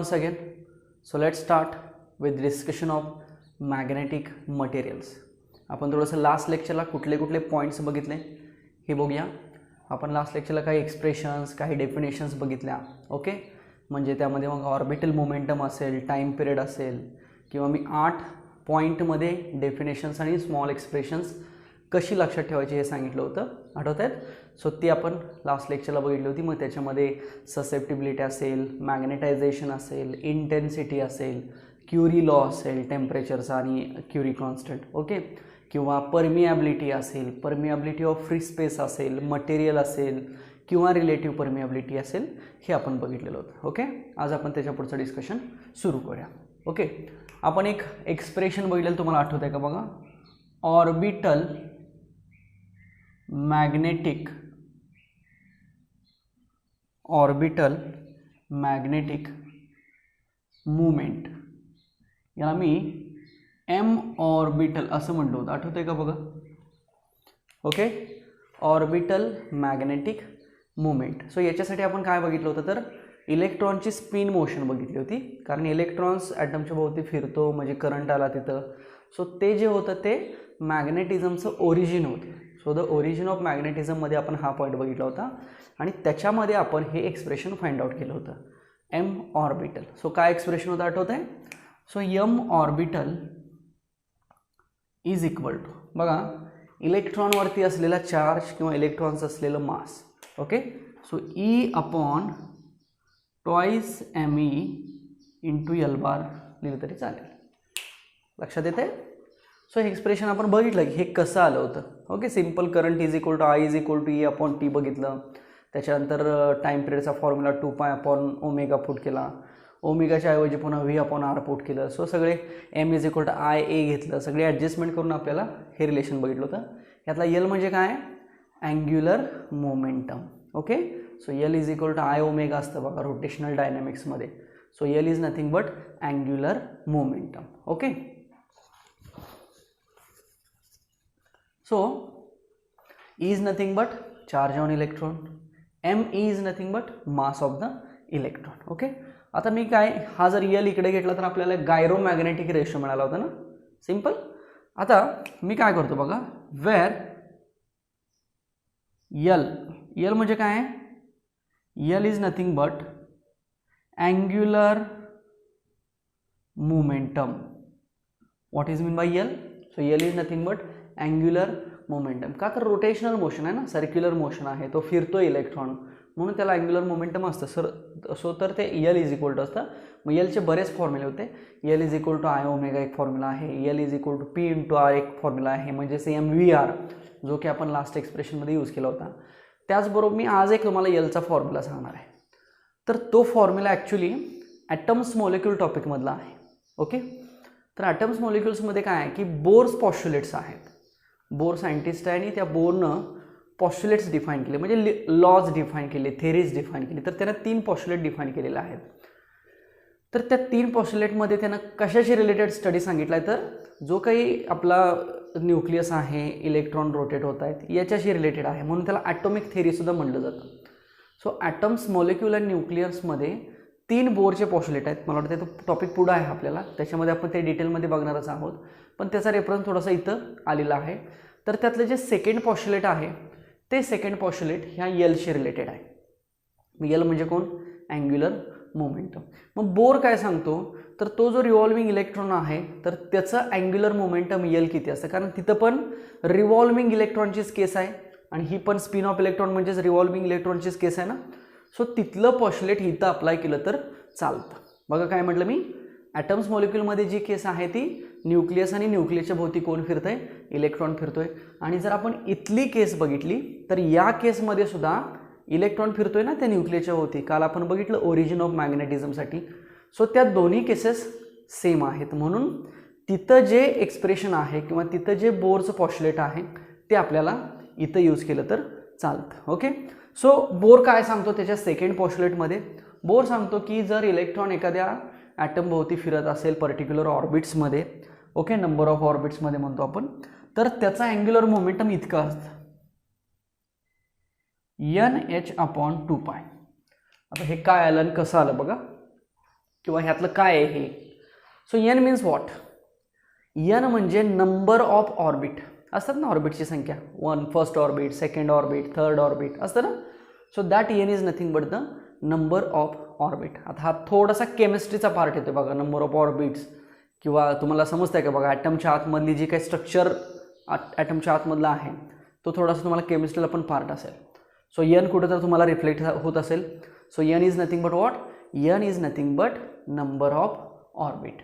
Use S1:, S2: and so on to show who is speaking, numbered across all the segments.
S1: once again. So let's start with discussion of magnetic materials. आपण थोडंसं last लेक्चरला कुठले कुठले पॉईंट्स बघितले हे बघूया. आपण लास्ट लेक्चरला काही एक्सप्रेशन्स काही डेफिनेशन्स बघितल्या. ओके, म्हणजे त्यामध्ये मग ऑर्बिटल मोमेंटम असेल, टाइम पिरियड असेल, किंवा मी 8 पॉईंटमध्ये डेफिनेशन्स आणि स्मॉल एक्सप्रेशन्स कशी लक्षात ठेवायची हे सांगितलं होतं, आठवत आहेत. सो ती आपण लास्ट लेक्चरला बघितली होती. मग त्याच्यामध्ये ससेप्टिबिलिटी असेल, मॅग्नेटायझेशन असेल, इंटेन्सिटी असेल, क्युरी लॉ असेल टेम्परेचरचा आणि क्युरी कॉन्स्टंट, ओके, किंवा परमिॲबिलिटी असेल, परमिॲबिलिटी ऑफ फ्री स्पेस असेल, मटेरियल असेल, किंवा रिलेटिव्ह परमिॲबिलिटी असेल, हे आपण बघितलेलं होतं. ओके, आज आपण त्याच्या पुढचं डिस्कशन सुरू करूया. ओके, आपण एक एक्सप्रेशन बघितलेलं तुम्हाला आठवत आहे का बघा. ऑर्बिटल मॅग्नेटिक मुवमेंट, याला मी एम ऑर्बिटल असं म्हटलं होतं, आठवत आहे का बघा. Okay, orbital magnetic movement. So याच्यासाठी आपण काय बघितलं होतं, तर इलेक्ट्रॉनची स्पिन मोशन बघितली होती. कारण इलेक्ट्रॉन्स ॲटमच्या भोवती फिरतो म्हणजे करंट आला तिथं. सो ते जे होतं ते मॅग्नेटिझमचं ओरिजिन होतं. सो द ओरिजिन ऑफ मॅग्नेटिझममध्ये आपण हा पॉईंट बघितला होता आणि त्याच्यामध्ये आपण हे एक्सप्रेशन फाइंड आउट केलं होतं, एम ऑर्बिटल. सो काय एक्सप्रेशन होतं आठवत आहे. So M orbital is equal to, बघा, इलेक्ट्रॉनवरती असलेला चार्ज किंवा इलेक्ट्रॉन्स असलेलं mass. Okay, so E upon twice M E into L bar लिहिलं तरी चालेल. लक्षात येते. सो हे एक्सप्रेशन आपण बघितलं की हे कसं आलं होतं. Okay, simple current is equal to I is equal to E upon T बघितलं. त्याच्यानंतर टाईम पिरियडचा फॉर्म्युला 2π अपॉन ओमेगा पुट केला. ओमेगाच्या ऐवजी पुन्हा व्ही अपॉन आर पुट केलं. सो सगळे M is equal to I A घेतलं. सगळे ॲडजस्टमेंट करून आपल्याला हे रिलेशन बघितलं होतं. यातला यल म्हणजे काय, angular momentum. Okay, so L is equal to I omega असतं बघा रोटेशनल डायनॅमिक्समध्ये. So L is nothing but angular momentum. Okay, so E is nothing but charge on electron, ME is nothing but mass of the electron. Okay, आता मी काय, हा जर L इकडे घेतला तर आपल्याला गायरोमॅग्नेटिक रेशो मिळाला होता ना, सिंपल. आता मी काय करतो बघा, वेअर यल म्हणजे काय, L is nothing but angular momentum. What is mean bye L. So L is nothing but angular momentum. का, तर रोटेशनल मोशन आहे ना, सर्क्युलर मोशन आहे, तो फिरतो इलेक्ट्रॉन, म्हणून त्याला अँग्युलर मोमेंटम असतं सर. सो तर ते यल इज इक्वल टू असतं. मग यलचे बरेच फॉर्म्युले होते. L is equal to I omega एक फॉर्म्युला आहे, L is equal to P into R एक फॉर्म्युला आहे, म्हणजे सेम व्ही आर, जो की आपण लास्ट एक्सप्रेशनमध्ये यूज केला होता. त्याचबरोबर मी आज एक तुम्हाला यलचा फॉर्म्युला सांगणार आहे. तर तो फॉर्म्युला ॲक्च्युली ॲटम्स मॉलिक्यूल टॉपिकमधला आहे. ओके, तर ॲटम्स मॉलिक्युल्समध्ये काय आहे की बोर्स पॉस्ट्युलेट्स आहेत. बोर सायंटिस्ट आहे आणि त्या बोरनं पॉस्ट्युलेट्स डिफाईन केले, म्हणजे लॉज डिफाईन केले, थेरीज डिफाईन केली. तर त्यानं 3 पॉस्ट्युलेट डिफाईन केलेले आहेत. तर त्या 3 पॉस्ट्युलेटमध्ये त्यानं कशाशी रिलेटेड स्टडी सांगितला आहे, तर जो काही आपला न्यूक्लियस आहे, इलेक्ट्रॉन रोटेट होत आहेत, याच्याशी रिलेटेड आहे, म्हणून त्याला ॲटॉमिक थेरीसुद्धा म्हटलं जातं. सो ॲटम्स मॉलिक्युल अँड न्यूक्लियसमध्ये 3 बोरचे पॉस्ट्युलेट आहेत. मला वाटतं तो टॉपिक पुढं आहे आपल्याला, त्याच्यामध्ये आपण ते डिटेलमध्ये बघणारच आहोत, पण त्याचा रेफरन्स थोडासा इथं आलेला आहे. तर त्यातलं जे सेकंड पॉस्ट्युलेट आहे ते सेकंड पॉस्ट्युलेट ह्या यलशी रिलेटेड आहे. यल म्हणजे कोण, अँग्युलर मोमेंटम. मग बोर काय सांगतो, तर तो जो रिव्हॉल्विंग इलेक्ट्रॉन आहे तर त्याचं अँग्युलर मोमेंटम यल किती असतं, कारण तिथं पण रिव्हॉल्विंग इलेक्ट्रॉनचीच केस आहे आणि ही पण स्पिन ऑफ इलेक्ट्रॉन म्हणजेच रिव्हॉल्विंग इलेक्ट्रॉनचीच केस आहे ना. सो तिथलं पॉस्ट्युलेट इथं अप्लाय केलं तर चालतं. बघा काय म्हटलं मी, ॲटम्स मॉलिक्युलमध्ये जी केस आहे ती न्यूक्लियस आणि न्यूक्लियसच्या भोवती कोण फिरतंय, इलेक्ट्रॉन फिरतोय. आणि जर आपण इथली केस बघितली तर या केसमध्ये सुद्धा इलेक्ट्रॉन फिरतोय ना त्या न्यूक्लियसच्या भोवती. काल आपण बघितलं ओरिजिन ऑफ मॅग्नेटिझमसाठी. सो त्या दोन्ही केसेस सेम आहेत, म्हणून तिथं जे एक्सप्रेशन आहे किंवा तिथं जे बोरचं पॉस्ट्युलेट आहे ते आपल्याला इथं यूज केलं तर चालतं. ओके, सो बोर काय सांगतो त्याच्या सेकंड पॉस्ट्युलेटमध्ये, बोर सांगतो की जर इलेक्ट्रॉन एखाद्या ॲटम भोवती फिरत असेल पर्टिक्युलर ऑर्बिट्समध्ये, ओके, नंबर ऑफ ऑर्बिट्समध्ये म्हणतो आपण, तर त्याचा अँग्युलर मोमेंटम इतकं असतं NH/2π. आता हे काय आलं आणि कसं आलं बघा. किंवा ह्यातलं काय आहे हे. So n means what, n म्हणजे नंबर ऑफ ऑर्बिट असतात ना, ऑर्बिटची संख्या, first orbit, second orbit, third orbit असतं ना. So that n is nothing but the number of orbit. आता हा थोडासा केमिस्ट्रीचा पार्ट येतो बघा, नंबर ऑफ ऑर्बिट्स, किंवा तुम्हाला समजतंय का बघा ॲटमच्या आतमधली जी काही स्ट्रक्चर ॲटमच्या आतमधला आहे तो थोडासा तुम्हाला केमिस्ट्रीला पण पार्ट असेल. सो एन कुठं तर तुम्हाला रिफ्लेक्ट होत असेल. So n is nothing but what, n is nothing but number of orbit.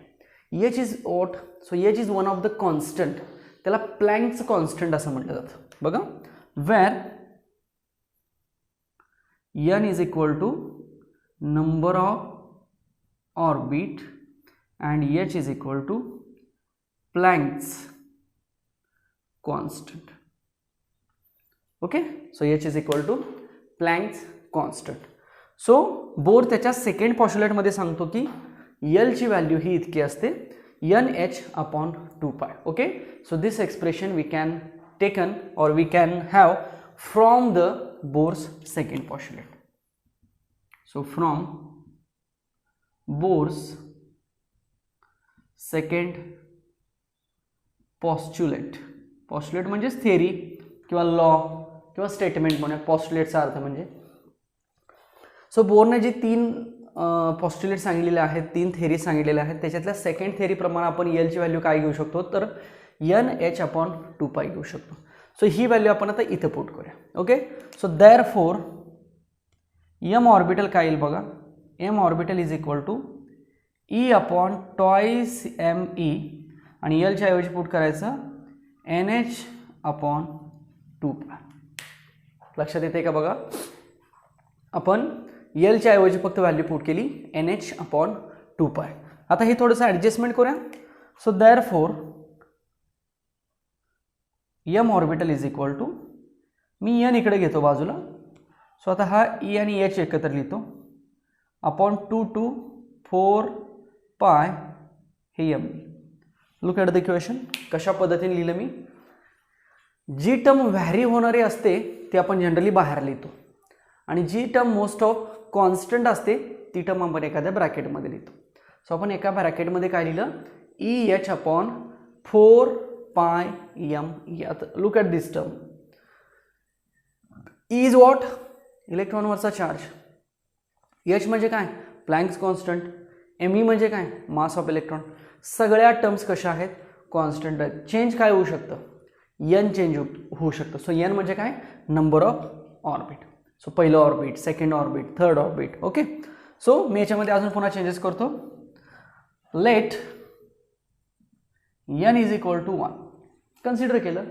S1: H is what, so H is one of the constant, त्याला प्लँकचं कॉन्स्टंट असं म्हटलं जातं बघा. Where n is equal to number of orbit and h is equal to Planck's constant. Okay, so h is equal to Planck's constant. So bore त्याच्या second पॉस्ट्युलेट मध्ये सांगतो की L ची व्हॅल्यू ही इतकी असते NH/2π. Okay, so this expression we can taken or we can have from the Bohr's second postulate. So from Bohr's second postulate, postulate म्हणजेच theory किंवा law किंवा स्टेटमेंट म्हणूया, पॉस्ट्युलेटचा अर्थ म्हणजे. सो बोरने जी 3 पॉस्ट्युलेट सांगितलेले आहेत, 3 थेरी सांगितलेल्या आहेत, त्याच्यातल्या सेकंड थेरीप्रमाणे आपण एलची व्हॅल्यू काय घेऊ शकतो तर NH/2π घेऊ शकतो. सो ही व्हॅल्यू आपण आता इथं पुट करूया. Okay, so therefore m orbital काय येईल बघा, m orbital is equal to E/2me आणि L च्या ऐवजी पुट करायचं NH/2π. लक्षात येते का बघा, आपण L च्या ऐवजी फक्त व्हॅल्यू पुट केली NH/2π. आता हे थोडंसं ॲडजस्टमेंट करूया. So therefore m orbital is equal to, मी n इकडे घेतो बाजूला. सो आता हा E आणि H एकत्र लिहितो अपॉन 2 to 4π हे m. Look at the equation. कशा पद्धतीने लिहिलं मी, जी टर्म व्हॅरी होणारी असते ती आपण जनरली बाहेर लिहितो आणि जी टर्म मोस्ट ऑफ कॉन्स्टंट असते ती टर्म आपण एखाद्या ब्रॅकेटमध्ये लिहितो. सो आपण एका ब्रॅकेटमध्ये काय लिहिलं EH/4πme. आता look at this term. E is what, इलेक्ट्रॉनवरचा चार्ज. H म्हणजे काय, प्लँक्स कॉन्स्टंट. Me म्हणजे काय, मास ऑफ इलेक्ट्रॉन. सगळ्या टर्म्स कशा आहेत, कॉन्स्टंट आहेत. चेंज काय होऊ शकतं, n चेंज होऊ शकतं. सो n म्हणजे काय, नंबर ऑफ ऑर्बिट. सो पहिलं orbit, second orbit, third orbit. Okay, so मी याच्यामध्ये अजून पुन्हा चेंजेस करतो. Let n is equal to 1 consider केलं.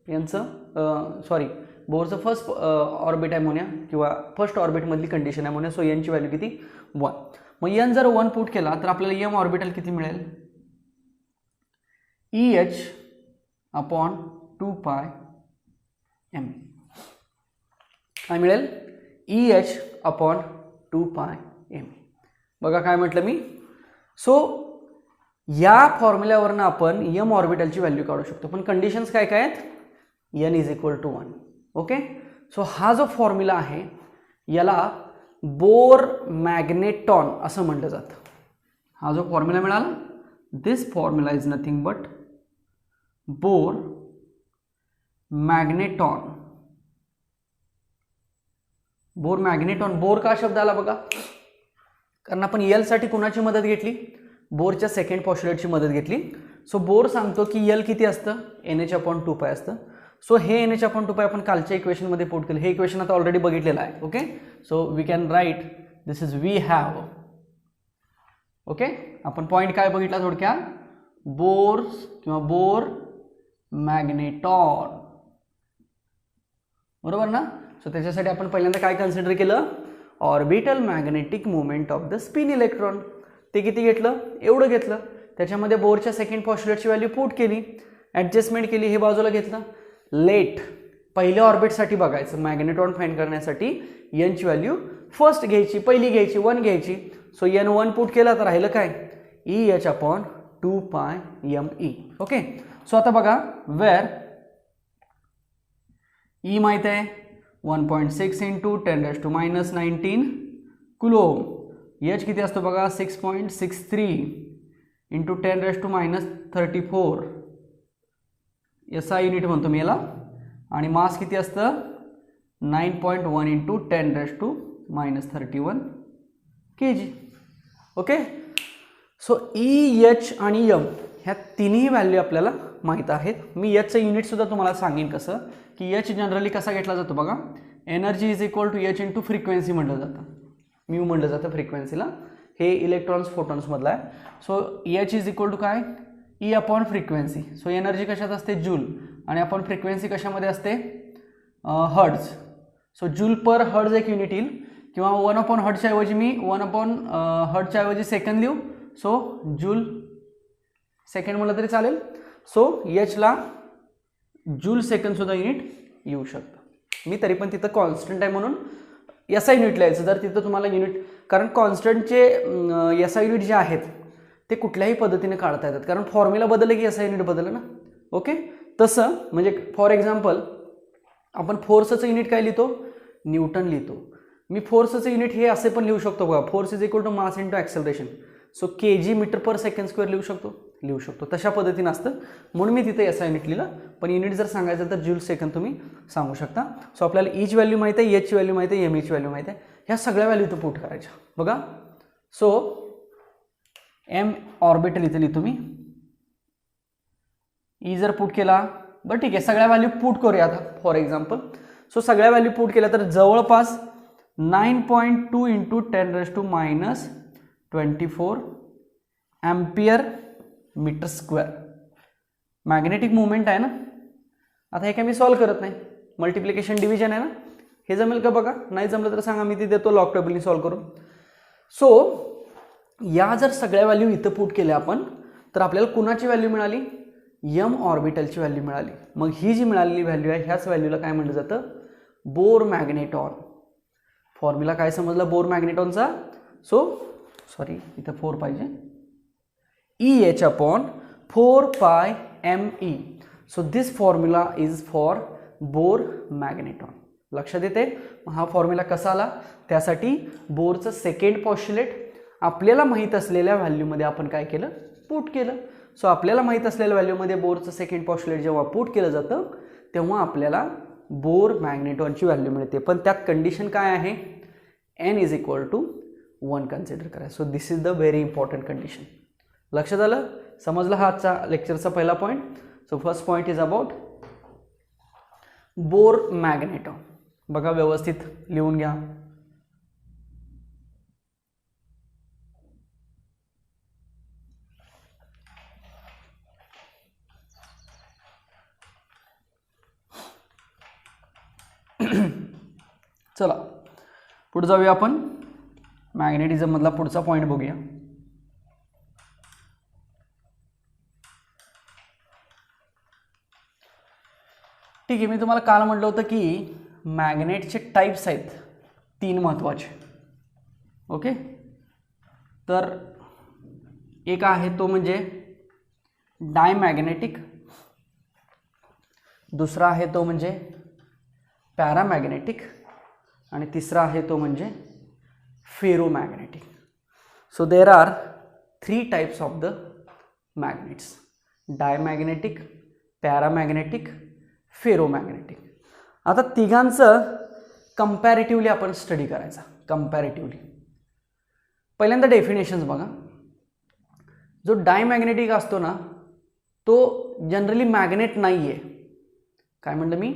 S1: यांचं सॉरी बोरचं फर्स्ट ऑर्बिट आहे म्हणूया किंवा फर्स्ट ऑर्बिटमधली कंडिशन आहे म्हणूया. सो n ची व्हॅल्यू किती, 1. मग n जर 1 पुट केला तर आपल्याला m ऑर्बिटल किती मिळेल, EH/2πm. काय मिळेल, EH/2πm. बघा काय म्हटलं मी. सो या फॉर्म्युल्यावरनं आपण m ऑर्बिटलची व्हॅल्यू काढू शकतो, पण कंडिशन्स काय काय आहेत, n is equal to 1. Okay, so हा जो फॉर्म्युला आहे याला बोर मॅग्नेटॉन असं म्हटलं जातं. हा जो फॉर्म्युला मिळाला, this formula is nothing but Bohr magneton. Bohr magneton, Bohr का शब्द आला बघा, कारण आपण L साठी कुणाची मदत घेतली, बोरच्या सेकंड पॉस्ट्युलेटची मदत घेतली. सो बोर सांगतो की L किती असतं, NH/2π असतं. सो हे NH/2π आपण कालच्या इक्वेशनमध्ये पुट केलं. हे इक्वेशन आता ऑलरेडी बघितलेलं आहे. Okay, so we can write this is we have. Okay, आपण पॉईंट काय बघितला थोडक्यात, बोर्स किंवा बोर मॅग्नेटॉन, बरोबर ना. सो त्याच्यासाठी आपण पहिल्यांदा काय कन्सिडर केलं, orbital magnetic moment of the spin electron. ते किती घेतलं, एवढं घेतलं. त्याच्यामध्ये बोरच्या सेकंड पॉस्ट्युलेटची व्हॅल्यू पुट केली, ॲडजस्टमेंट केली, हे बाजूला घेतलं. लेट पहिल्या ऑर्बिटसाठी बघायचं, मॅग्नेटॉन फाइंड करण्यासाठी n ची व्हॅल्यू फर्स्ट घ्यायची, पहिली घ्यायची, 1 घ्यायची. सो n 1 पुट केला तर राहिलं काय, EH/2πme. ओके, सो आता बघा, वेअर E माहित आहे 1.6 × 10⁻⁻19 कुलोम एच किती असतो बघा 6.63 इंटू 10⁻⁻34 SI युनिट म्हणतो मी याला, आणि मास किती असतं 9.1 into 10⁻31 kg. Okay, so E, H आणि एम ह्या तिन्ही व्हॅल्यू आपल्याला माहीत आहेत. मी एचचं युनिटसुद्धा तुम्हाला सांगेन कसं, की एच जनरली कसा घेतला जातो बघा, energy is equal to h into frequency म्हटलं जातं, म्यू म्हटलं जातं फ्रिक्वेन्सीला, हे इलेक्ट्रॉन्स फोटॉन्समधला आहे. So H is equal to काय, E upon frequency. So energy कशात असते जूल, आणि अपॉन फ्रिक्वेन्सी कशामध्ये असते hertz. So joule per hertz एक युनिट येईल, किंवा 1 अपॉन हर्ट्जच्या ऐवजी मी 1 अपॉन हर्ट्जच्या ऐवजी सेकंड लिहू. सो जूल सेकंड म्हटलं तरी चालेल. सो एचला जूल सेकंडसुद्धा युनिट येऊ शकतं. मी तरी पण तिथं कॉन्स्टंट आहे म्हणून एसआय युनिट लिहायचं. जर तिथं तुम्हाला युनिट, कारण कॉन्स्टंटचे एसआय युनिट जे आहेत ते कुठल्याही पद्धतीने काढता येतात, कारण फॉर्म्युला बदललं की एसआय युनिट बदललं ना. ओके, तसं म्हणजे फॉर एक्झाम्पल आपण फोर्सचं युनिट काय लिहितो, न्यूटन लिहितो. मी फोर्सचं युनिट हे असे पण लिहू शकतो बघा, force is equal to mass into acceleration. So kg metre per second square लिहू शकतो. तशा पद्धतीने असतं, म्हणून मी तिथे एसआय युनिट लिहिलं. पण युनिट जर सांगायचं तर जूल सेकंड तुम्ही सांगू शकता. सो आपल्याला ईच व्हॅल्यू माहीत आहे, एचची व्हॅल्यू माहीत आहे, एम ईची व्हॅल्यू माहीत आहे. ह्या सगळ्या व्हॅल्यू इथं पुट करायच्या बघा. सो एम ऑर्बिटल इथे लिहितो मी, ई जर पुट केला, बरं ठीक आहे, सगळ्या व्हॅल्यू पुट करूया आता फॉर एक्झाम्पल. सो सगळ्या व्हॅल्यू पुट केल्या तर जवळपास 9.2 into 10⁻24 ampere metre square magnetic movement आहे ना. आता हे काय मी सॉल्व करत नाही, मल्टिप्लिकेशन डिव्हिजन आहे ना, हे जमेल का बघा. नाही जमलं तर सांगा, मी ती देतो लॉग टेबलनी सॉल्व करून. सो या जर सगळ्या व्हॅल्यू इथं पुट केल्या आपण, तर आपल्याला कुणाची व्हॅल्यू मिळाली, यम ऑर्बिटलची व्हॅल्यू मिळाली. मग ही जी मिळालेली व्हॅल्यू आहे ह्याच व्हॅल्यूला काय म्हटलं जातं, बोर मॅग्नेटॉन. फॉर्म्युला काय समजला बोर मॅग्नेटॉनचा. सो सॉरी इथं 4 पाहिजे, E H upon 4πme. So this formula is for Bohr magneton. लक्षात येते. हा फॉर्म्युला कसा आला, त्यासाठी बोरचं सेकंड पॉस्ट्युलेट आपल्याला माहीत असलेल्या व्हॅल्यूमध्ये आपण काय केलं, पुट केलं. सो आपल्याला माहीत असलेल्या व्हॅल्यूमध्ये बोरचं सेकंड पॉस्ट्युलेट जेव्हा पुट केलं जातं तेव्हा आपल्याला बोर मॅग्नेटॉनची व्हॅल्यू मिळते. पण त्यात कंडिशन काय आहे, n is equal to 1 consider करायचं. So this is the very important condition. लक्षात आलं, समजलं हा आजचा लेक्चरचा पहिला point. So first point is about Bohr magneton. बघा व्यवस्थित लिहून घ्या. चला पुढे जाऊया आपण, मॅग्नेटिझम मधला पुढचा पॉईंट बघूया. ठीक आहे, मी तुम्हाला काल म्हटलं होतं की मॅग्नेटचे टाइप्स आहेत 3 महत्त्वाचे. ओके, तर एक आहे तो म्हणजे डायमॅग्नेटिक, दुसरा आहे तो म्हणजे पॅरामॅग्नेटिक, आणि तिसरा आहे तो म्हणजे ferromagnetic. So there are 3 types of the magnets, diamagnetic, paramagnetic, ferromagnetic. आता तिघांचं कंपॅरेटिव्हली आपण स्टडी करायचा. कंपॅरेटिव्हली पहिल्यांदा डेफिनेशन्स बघा. जो डायमॅग्नेटिक असतो ना तो जनरली मॅग्नेट नाही आहे. काय म्हणलं मी,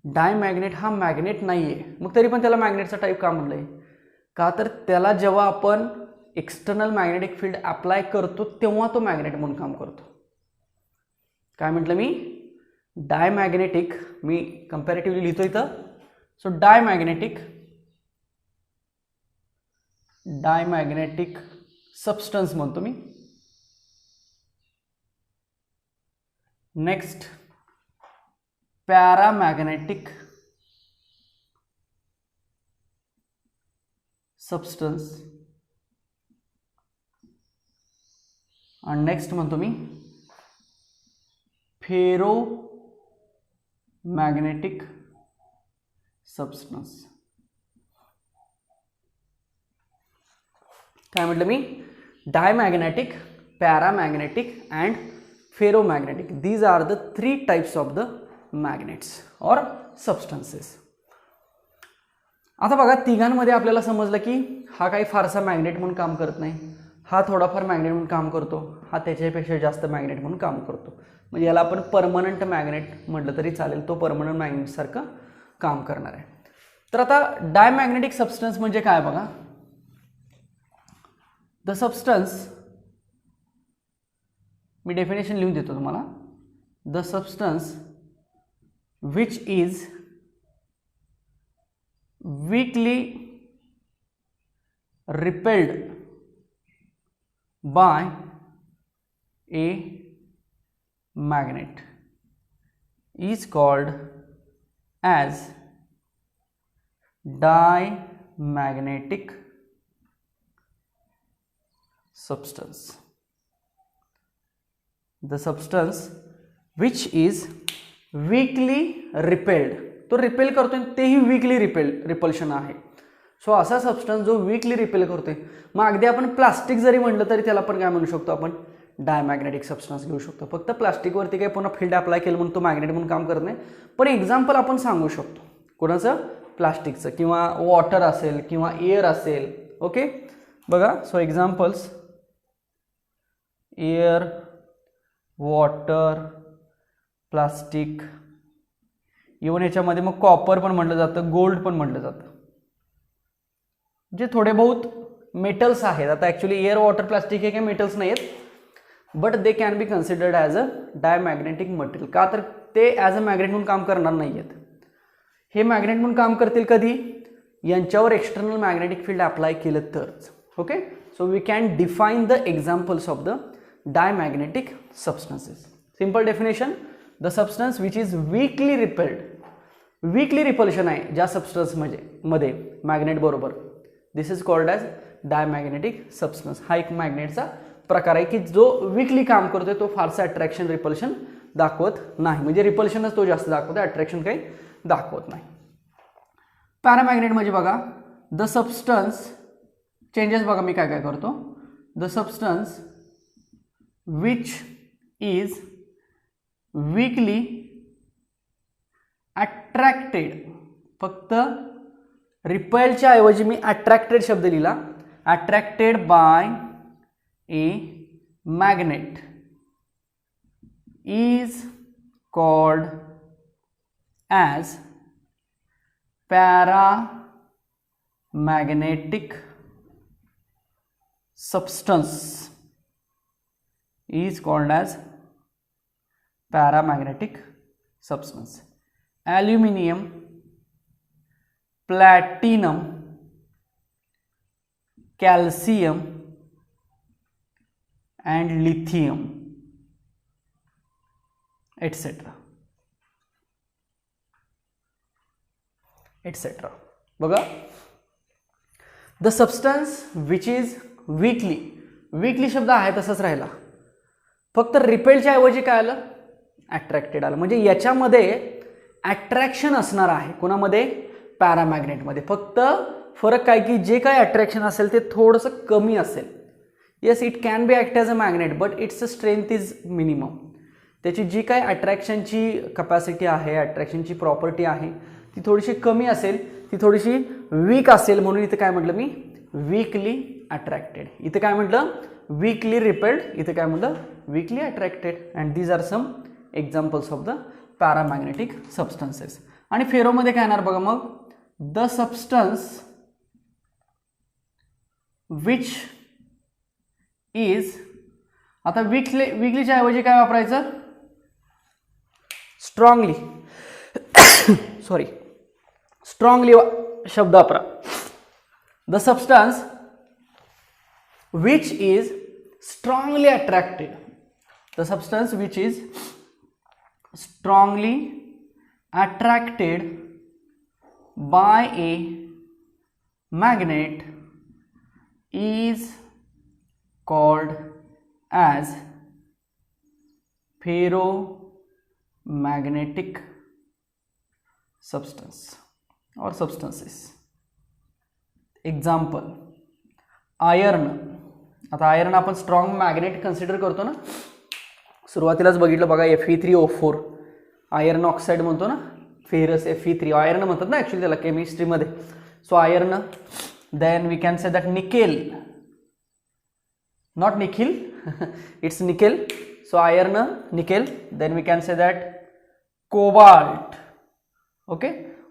S1: डायमॅग्नेट हा मॅग्नेट नाही आहे. मग तरी पण त्याला मॅग्नेटचा टाईप का म्हणलं आहे, का तर त्याला जेव्हा आपण एक्सटर्नल मॅग्नेटिक फील्ड अप्लाय करतो तेव्हा तो मॅग्नेट म्हणून काम करतो. काय म्हटलं मी, डायमॅग्नेटिक, मी कंपॅरेटिव्हली लिहितो इथं. सो डायमॅग्नेटिक सबस्टन्स म्हणतो मी. नेक्स्ट पॅरामॅग्नेटिक सबस्टन्स, आणि नेक्स्ट म्हणतो मी फेरोमॅग्नेटिक सबस्टन्स. काय म्हटलं मी, diamagnetic, paramagnetic and ferromagnetic. These are the 3 types of the magnets or substances. आता बघा तिघांमध्ये आपल्याला समजलं की हा काही फारसा मॅग्नेट म्हणून काम करत नाही, हा थोडाफार मॅग्नेट म्हणून काम करतो, हा त्याच्यापेक्षा जास्त मॅग्नेट म्हणून काम करतो. म्हणजे याला आपण परमनंट मॅग्नेट म्हटलं तरी चालेल, तो परमनंट मॅग्नेटसारखं काम करणार आहे. तर आता डायमॅग्नेटिक सबस्टन्स म्हणजे काय बघा. द सबस्टन्स, मी डेफिनेशन लिहून देतो तुम्हाला. The substance which is weakly repelled by a magnet is called as diamagnetic substance. The substance which is weakly repelled, तो रिपेल करतोय तेही वीकली रिपल्शन आहे. सो असा सबस्टन्स जो वीकली रिपेल करतोय, मग अगदी आपण प्लास्टिक जरी म्हटलं तरी त्याला आपण काय म्हणू शकतो, आपण डायमॅग्नेटिक सबस्टन्स घेऊ शकतो. फक्त प्लास्टिकवरती काही पुन्हा फील्ड अप्लाय केलं म्हणून तो मॅग्नेट म्हणून काम करत नाही. पण एक्झाम्पल आपण सांगू शकतो कोणाचं, प्लास्टिकचं, किंवा वॉटर असेल किंवा एअर असेल. ओके बघा, so examples, air, water, plastic, even याच्यामध्ये मग कॉपर पण म्हटलं जातं, गोल्ड पण म्हटलं जातं, जे थोडे बहुत मेटल्स आहेत. आता ॲक्च्युली एअर, वॉटर, प्लास्टिक हे काही मेटल्स नाही आहेत, but they can be considered as a diamagnetic material. का तर ते ॲज अ मॅग्नेट म्हणून काम करणार नाही आहेत. हे मॅग्नेट म्हणून काम करतील कधी, यांच्यावर एक्सटर्नल मॅग्नेटिक फील्ड अप्लाय केलं तरच. Okay, so we can define the examples of the diamagnetic substances. Simple definition, the substance which is weakly repelled, weakly repulsion आहे ज्या सबस्टन्स मध्ये मॅग्नेट बरोबर, this is called as diamagnetic substance. हा एक मॅग्नेटचा प्रकार आहे की जो वीकली काम करतोय, तो फारसा अट्रॅक्शन रिपल्शन दाखवत नाही. म्हणजे रिपल्शनच तो जास्त दाखवतो, अट्रॅक्शन काही दाखवत नाही. पॅरामॅग्नेट म्हणजे बघा, द सबस्टन्स, चेंजेस बघा मी काय काय करतो. The substance which is weakly attracted, फक्त रिपेलच्या ऐवजी मी अट्रॅक्टेड शब्द लिहिला, attracted by a magnet is called as paramagnetic substance, is called as paramagnetic substance. Aluminium, platinum, calcium and lithium, etc. etc. बघा, the substance which is weekly, weekly शब्द आहे तसंच राहिला, फक्त रिपेलच्या ऐवजी काय आलं, अट्रॅक्टेड आलं. म्हणजे याच्यामध्ये अट्रॅक्शन असणार आहे, कोणामध्ये, पॅरामॅग्नेटमध्ये. फक्त फरक काय की जे काय अट्रॅक्शन असेल ते थोडंसं कमी असेल. Yes, it can be act as a magnet, but its strength is minimum. त्याची जी काय अट्रॅक्शनची कपॅसिटी आहे, अट्रॅक्शनची प्रॉपर्टी आहे, ती थोडीशी कमी असेल, ती थोडीशी वीक असेल. म्हणून इथं काय म्हटलं मी, वीकली अट्रॅक्टेड. इथं काय म्हटलं, वीकली रिपेल्ड. इथं काय म्हटलं, weakly attracted. And these are some examples of the paramagnetic substances. आणि फेरोमध्ये काय येणार बघा मग, द सबस्टन्स विच इज, आता वीकलीच्या ऐवजी काय वापरायचं, स्ट्रॉंगली, सॉरी, स्ट्रॉंगली शब्द वापरा. The substance which is strongly attracted, the substance which is strongly attracted by a magnet is called as ferromagnetic substance or substances. Example, iron, आता iron आपण strong magnet consider करतो ना, सुरुवातीलाच बघितलं बघा Fe3O4 iron oxide म्हणतो ना, ferrous Fe3 iron म्हणतात ना ॲक्च्युली त्याला केमिस्ट्रीमध्ये. So iron, then we can say that nickel, not Nikhil it's nickel. So iron, nickel. Then we can say that cobalt, okay,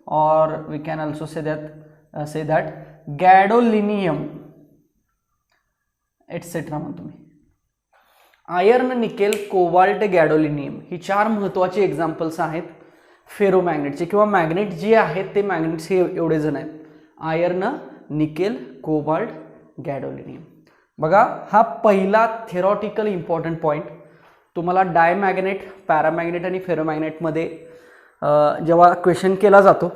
S1: or we can also say that gadolinium etcetera म्हणतो मी. Iron, nickel, cobalt, gadolinium ही 4 महत्त्वाची examples आहेत फेरोमॅग्नेटचे, किंवा magnet जे आहेत ते magnets हे एवढे जण आहेत. Iron, nickel, cobalt, gadolinium. बघा हा पहिला थेरॉटिकल इम्पॉर्टंट पॉईंट. तुम्हाला डायमॅग्नेट, पॅरामॅग्नेट आणि फेरोमॅग्नेटमध्ये जेव्हा क्वेश्चन केला जातो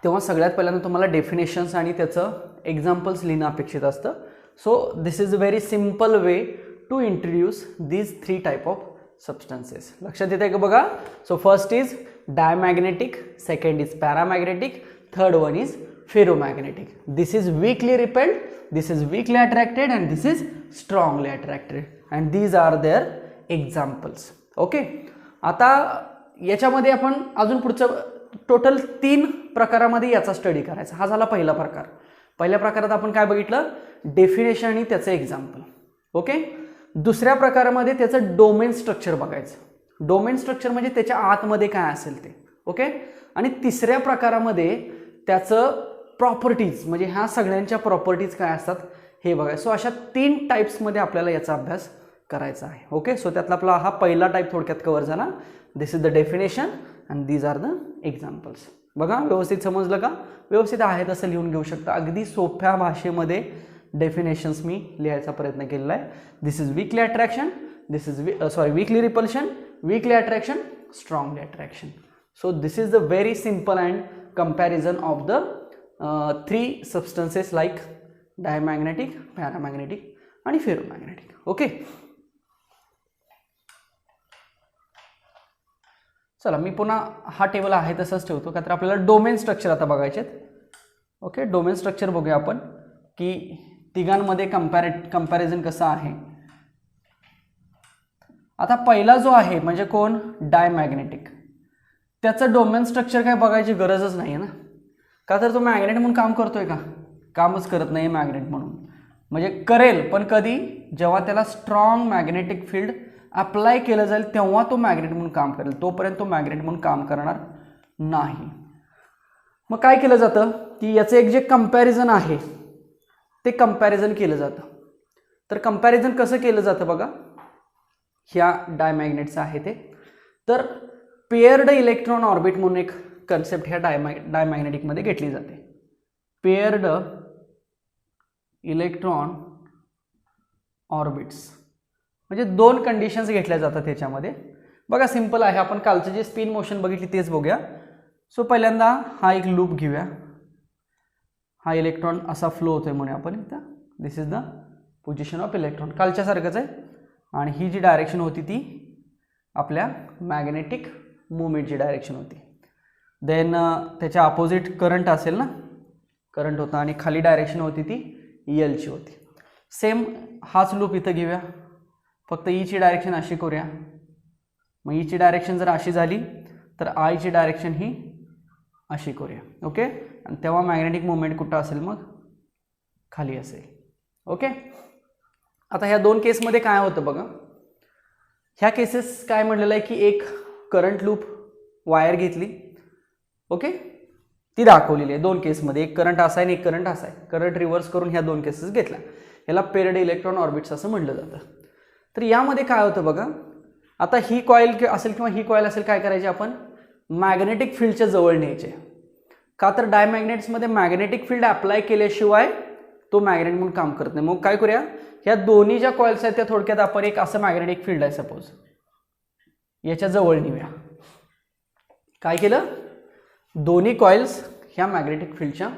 S1: तेव्हा सगळ्यात पहिल्यांदा तुम्हाला डेफिनेशन्स आणि त्याचं एक्झाम्पल्स लिहिणं अपेक्षित असतं. So this is a very simple way to introduce these 3 type of substances. लक्षात येते का बघा. So first is diamagnetic, second is paramagnetic, third one is ferromagnetic. This is weakly repelled, this is weakly attracted and this is strongly attracted and these are their examples. Okay, आता याच्यामध्ये आपण अजून पुढचं total 3 प्रकारामध्ये याचा study करायचा. हा झाला पहिला प्रकार. पहिल्या प्रकारात आपण काय बघितलं, डेफिनेशन आणि त्याचं एक्झाम्पल. ओके, दुसऱ्या प्रकारामध्ये त्याचं डोमेन स्ट्रक्चर बघायचं. डोमेन स्ट्रक्चर म्हणजे त्याच्या आतमध्ये काय असेल ते. ओके, आणि तिसऱ्या प्रकारामध्ये त्याचं प्रॉपर्टीज म्हणजे ह्या सगळ्यांच्या प्रॉपर्टीज काय असतात हे बघायचं. सो अशा 3 टाईप्समध्ये आपल्याला याचा अभ्यास करायचा आहे. ओके, सो त्यातला आपला हा पहिला टाईप थोडक्यात कव्हर झाला. This is the definition and these are the examples. बघा व्यवस्थित समजलं का. व्यवस्थित आहे तसं लिहून घेऊ शकता. अगदी सोप्या भाषेमध्ये डेफिनेशन्स मी लिहायचा प्रयत्न केलेला आहे. This is weakly attraction, this is weakly repulsion, weakly attraction, strongly attraction. So this is the very simple and comparison of the 3 substances like diamagnetic, paramagnetic आणि फेरोमॅग्नेटिक. ओके, चला मी पुन्हा हा टेबल आहे तसंच ठेवतो का तर आपल्याला डोमेन स्ट्रक्चर आता बघायचे आहेत. ओके, डोमेन स्ट्रक्चर बघूया आपण की तिघांमध्ये कंपॅरिझन कसं आहे. आता पहिला जो आहे म्हणजे कोण, डायमॅग्नेटिक, त्याचं डोमेन स्ट्रक्चर काय बघायची गरजच नाही आहे ना, का तर तो मॅग्नेट म्हणून काम करतोय का, कामच करत नाही मॅग्नेट म्हणून. म्हणजे करेल पण कधी, जेव्हा त्याला स्ट्रॉंग मॅग्नेटिक फील्ड अप्लाय केलं जाईल तेव्हा तो मॅग्नेट म्हणून काम करेल, तोपर्यंत तो मॅग्नेट म्हणून काम करणार नाही. मग काय केलं जातं की याचं एक जे कंपॅरिझन आहे ते कंपॅरिझन केलं जातं. तर कंपॅरिझन कसं केलं जातं बघा, ह्या डायमॅग्नेटचं आहे ते. तर पेअर्ड इलेक्ट्रॉन ऑर्बिट म्हणून एक कन्सेप्ट ह्या डायमॅग्नेटिकमध्ये घेतली जाते. पेअर्ड इलेक्ट्रॉन ऑर्बिट्स म्हणजे 2 कंडिशन्स घेतल्या जातात त्याच्यामध्ये. बघा सिंपल आहे, आपण कालचं जे स्पिन मोशन बघितली तेच बघूया. सो पहिल्यांदा हा एक लूप घेऊया. हा इलेक्ट्रॉन असा फ्लो होतोय म्हणून आपण इथं, this is the position of electron, कालच्या सारखंच आहे. आणि ही जी डायरेक्शन होती ती आपल्या मॅग्नेटिक मुवमेंटची डायरेक्शन होती. देन त्याच्या अपोजिट करंट असेल ना, करंट होता आणि खाली डायरेक्शन होती ती एलची होती. सेम हाच लूप इथं घेऊया, फक्त ईची डायरेक्शन अशी करूया. मग ईची डायरेक्शन जर अशी झाली तर आयची डायरेक्शन ही अशी करूया. ओके, आणि तेव्हा मॅग्नेटिक मुवमेंट कुठं असेल, मग खाली असेल. ओके, आता ह्या 2 केसमध्ये काय होतं बघा. ह्या केसेस काय म्हटलेलं आहे की एक करंट लूप वायर घेतली. ओके, ती दाखवलेली आहे 2 केसमध्ये, एक करंट असा आहे आणि एक करंट असा आहे. करंट रिव्हर्स करून ह्या 2 केसेस घेतल्या. याला पेअर्ड इलेक्ट्रॉन ऑर्बिट्स असं म्हटलं जातं. तर यामध्ये काय होतं बघा, आता ही कॉईल असेल किंवा ही कॉईल असेल, काय करायचे आपण, मॅग्नेटिक फील्डच्या जवळ न्यायचे. का तर डायमॅग्नेट्समध्ये मॅग्नेटिक फील्ड अप्लाय केल्याशिवाय तो मॅग्नेट म्हणून काम करत नाही. मग काय करूया, ह्या दोन्ही ज्या कॉइल्स आहेत त्या थोडक्यात आपण एक असं मॅग्नेटिक फील्ड आहे सपोज, याच्या जवळ नेऊया. काय केलं, दोन्ही कॉइल्स ह्या मॅग्नेटिक फील्डच्या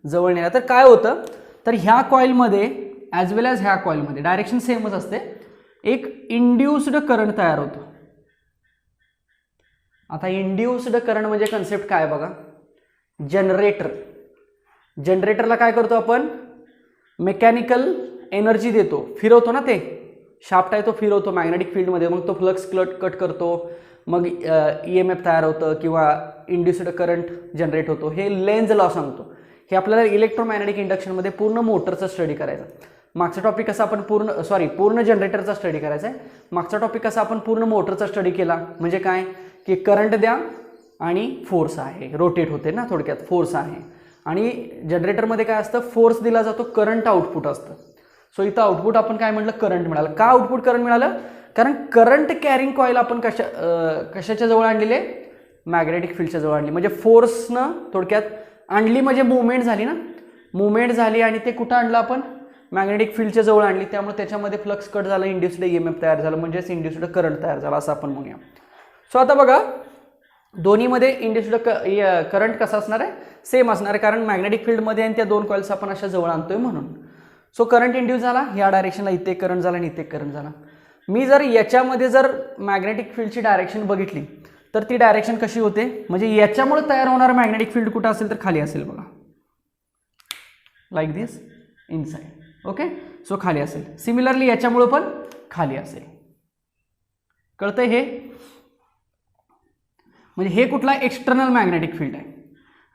S1: जवळ नेल्या. तर काय होतं, तर ह्या कॉइलमध्ये ॲज वेल ॲज ह्या कॉइलमध्ये डायरेक्शन सेमच असते, एक इंड्यूस्ड करंट तयार होतो. आता इंड्यूस्ड करंट म्हणजे कन्सेप्ट काय बघा, जनरेटर. जनरेटरला काय करतो आपण, मेकॅनिकल एनर्जी देतो, फिरवतो ना, ते शाफ्ट आहे तो फिरवतो मॅग्नेटिक फील्डमध्ये, मग तो फ्लक्स कट करतो, मग EMF तयार होतं किंवा इंड्युस्ड करंट जनरेट होतो. हे लेन्झ लॉ सांगतो. हे आपल्याला इलेक्ट्रोमॅग्नेटिक इंडक्शनमध्ये पूर्ण मोटरचा स्टडी करायचा. मागचा टॉपिक कसा आपण पूर्ण जनरेटरचा स्टडी करायचा आहे. मागचा टॉपिक कसा आपण पूर्ण मोटरचा स्टडी केला, म्हणजे काय की करंट द्या आणि फोर्स आहे, रोटेट होते ना, थोडक्यात फोर्स आहे. आणि जनरेटरमध्ये काय असतं, फोर्स दिला जातो, करंट आउटपुट असतं. सो इथं आउटपुट आपण काय म्हटलं, करंट मिळालं. का आउटपुट करंट मिळालं, कारण करंट कॅरिंग कॉईल आपण कशाच्या जवळ आणलेले, मॅग्नेटिक फील्डच्या जवळ आणली. म्हणजे फोर्सनं थोडक्यात आणली, म्हणजे मुवमेंट झाली ना, मुवमेंट झाली आणि ते कुठं आणलं आपण, मॅग्नेटिक फील्डच्या जवळ आणली. त्यामुळे त्याच्यामध्ये फ्लक्स कट झाला, इंड्युस्ड EMF तयार झालं, म्हणजेच इंड्युस्ड करंट तयार झाला असं आपण म्हणूया. सो आता बघा दोन्हीमध्ये इंड्युस्ड करंट कसा असणार आहे, सेम असणार आहे, कारण मॅग्नेटिक फील्डमध्ये आणि त्या दोन कॉइल्स आपण अशा जवळ आणतोय म्हणून. सो करंट इंड्यूस झाला, या डायरेक्शनला इथे करंट झाला आणि इथे करंट झाला. मी जर याच्यामध्ये जर मॅग्नेटिक फील्डची डायरेक्शन बघितली तर ती डायरेक्शन कशी होते, म्हणजे याच्यामुळे तयार होणारा मॅग्नेटिक फील्ड कुठं असेल तर खाली असेल बघा, लाईक दिस इनसाइड. ओके, सो खाली असेल. सिमिलरली याच्यामुळे पण खाली असेल. कळतंय हे, म्हणजे हे कुठला एक्सटर्नल मॅग्नेटिक फील्ड आहे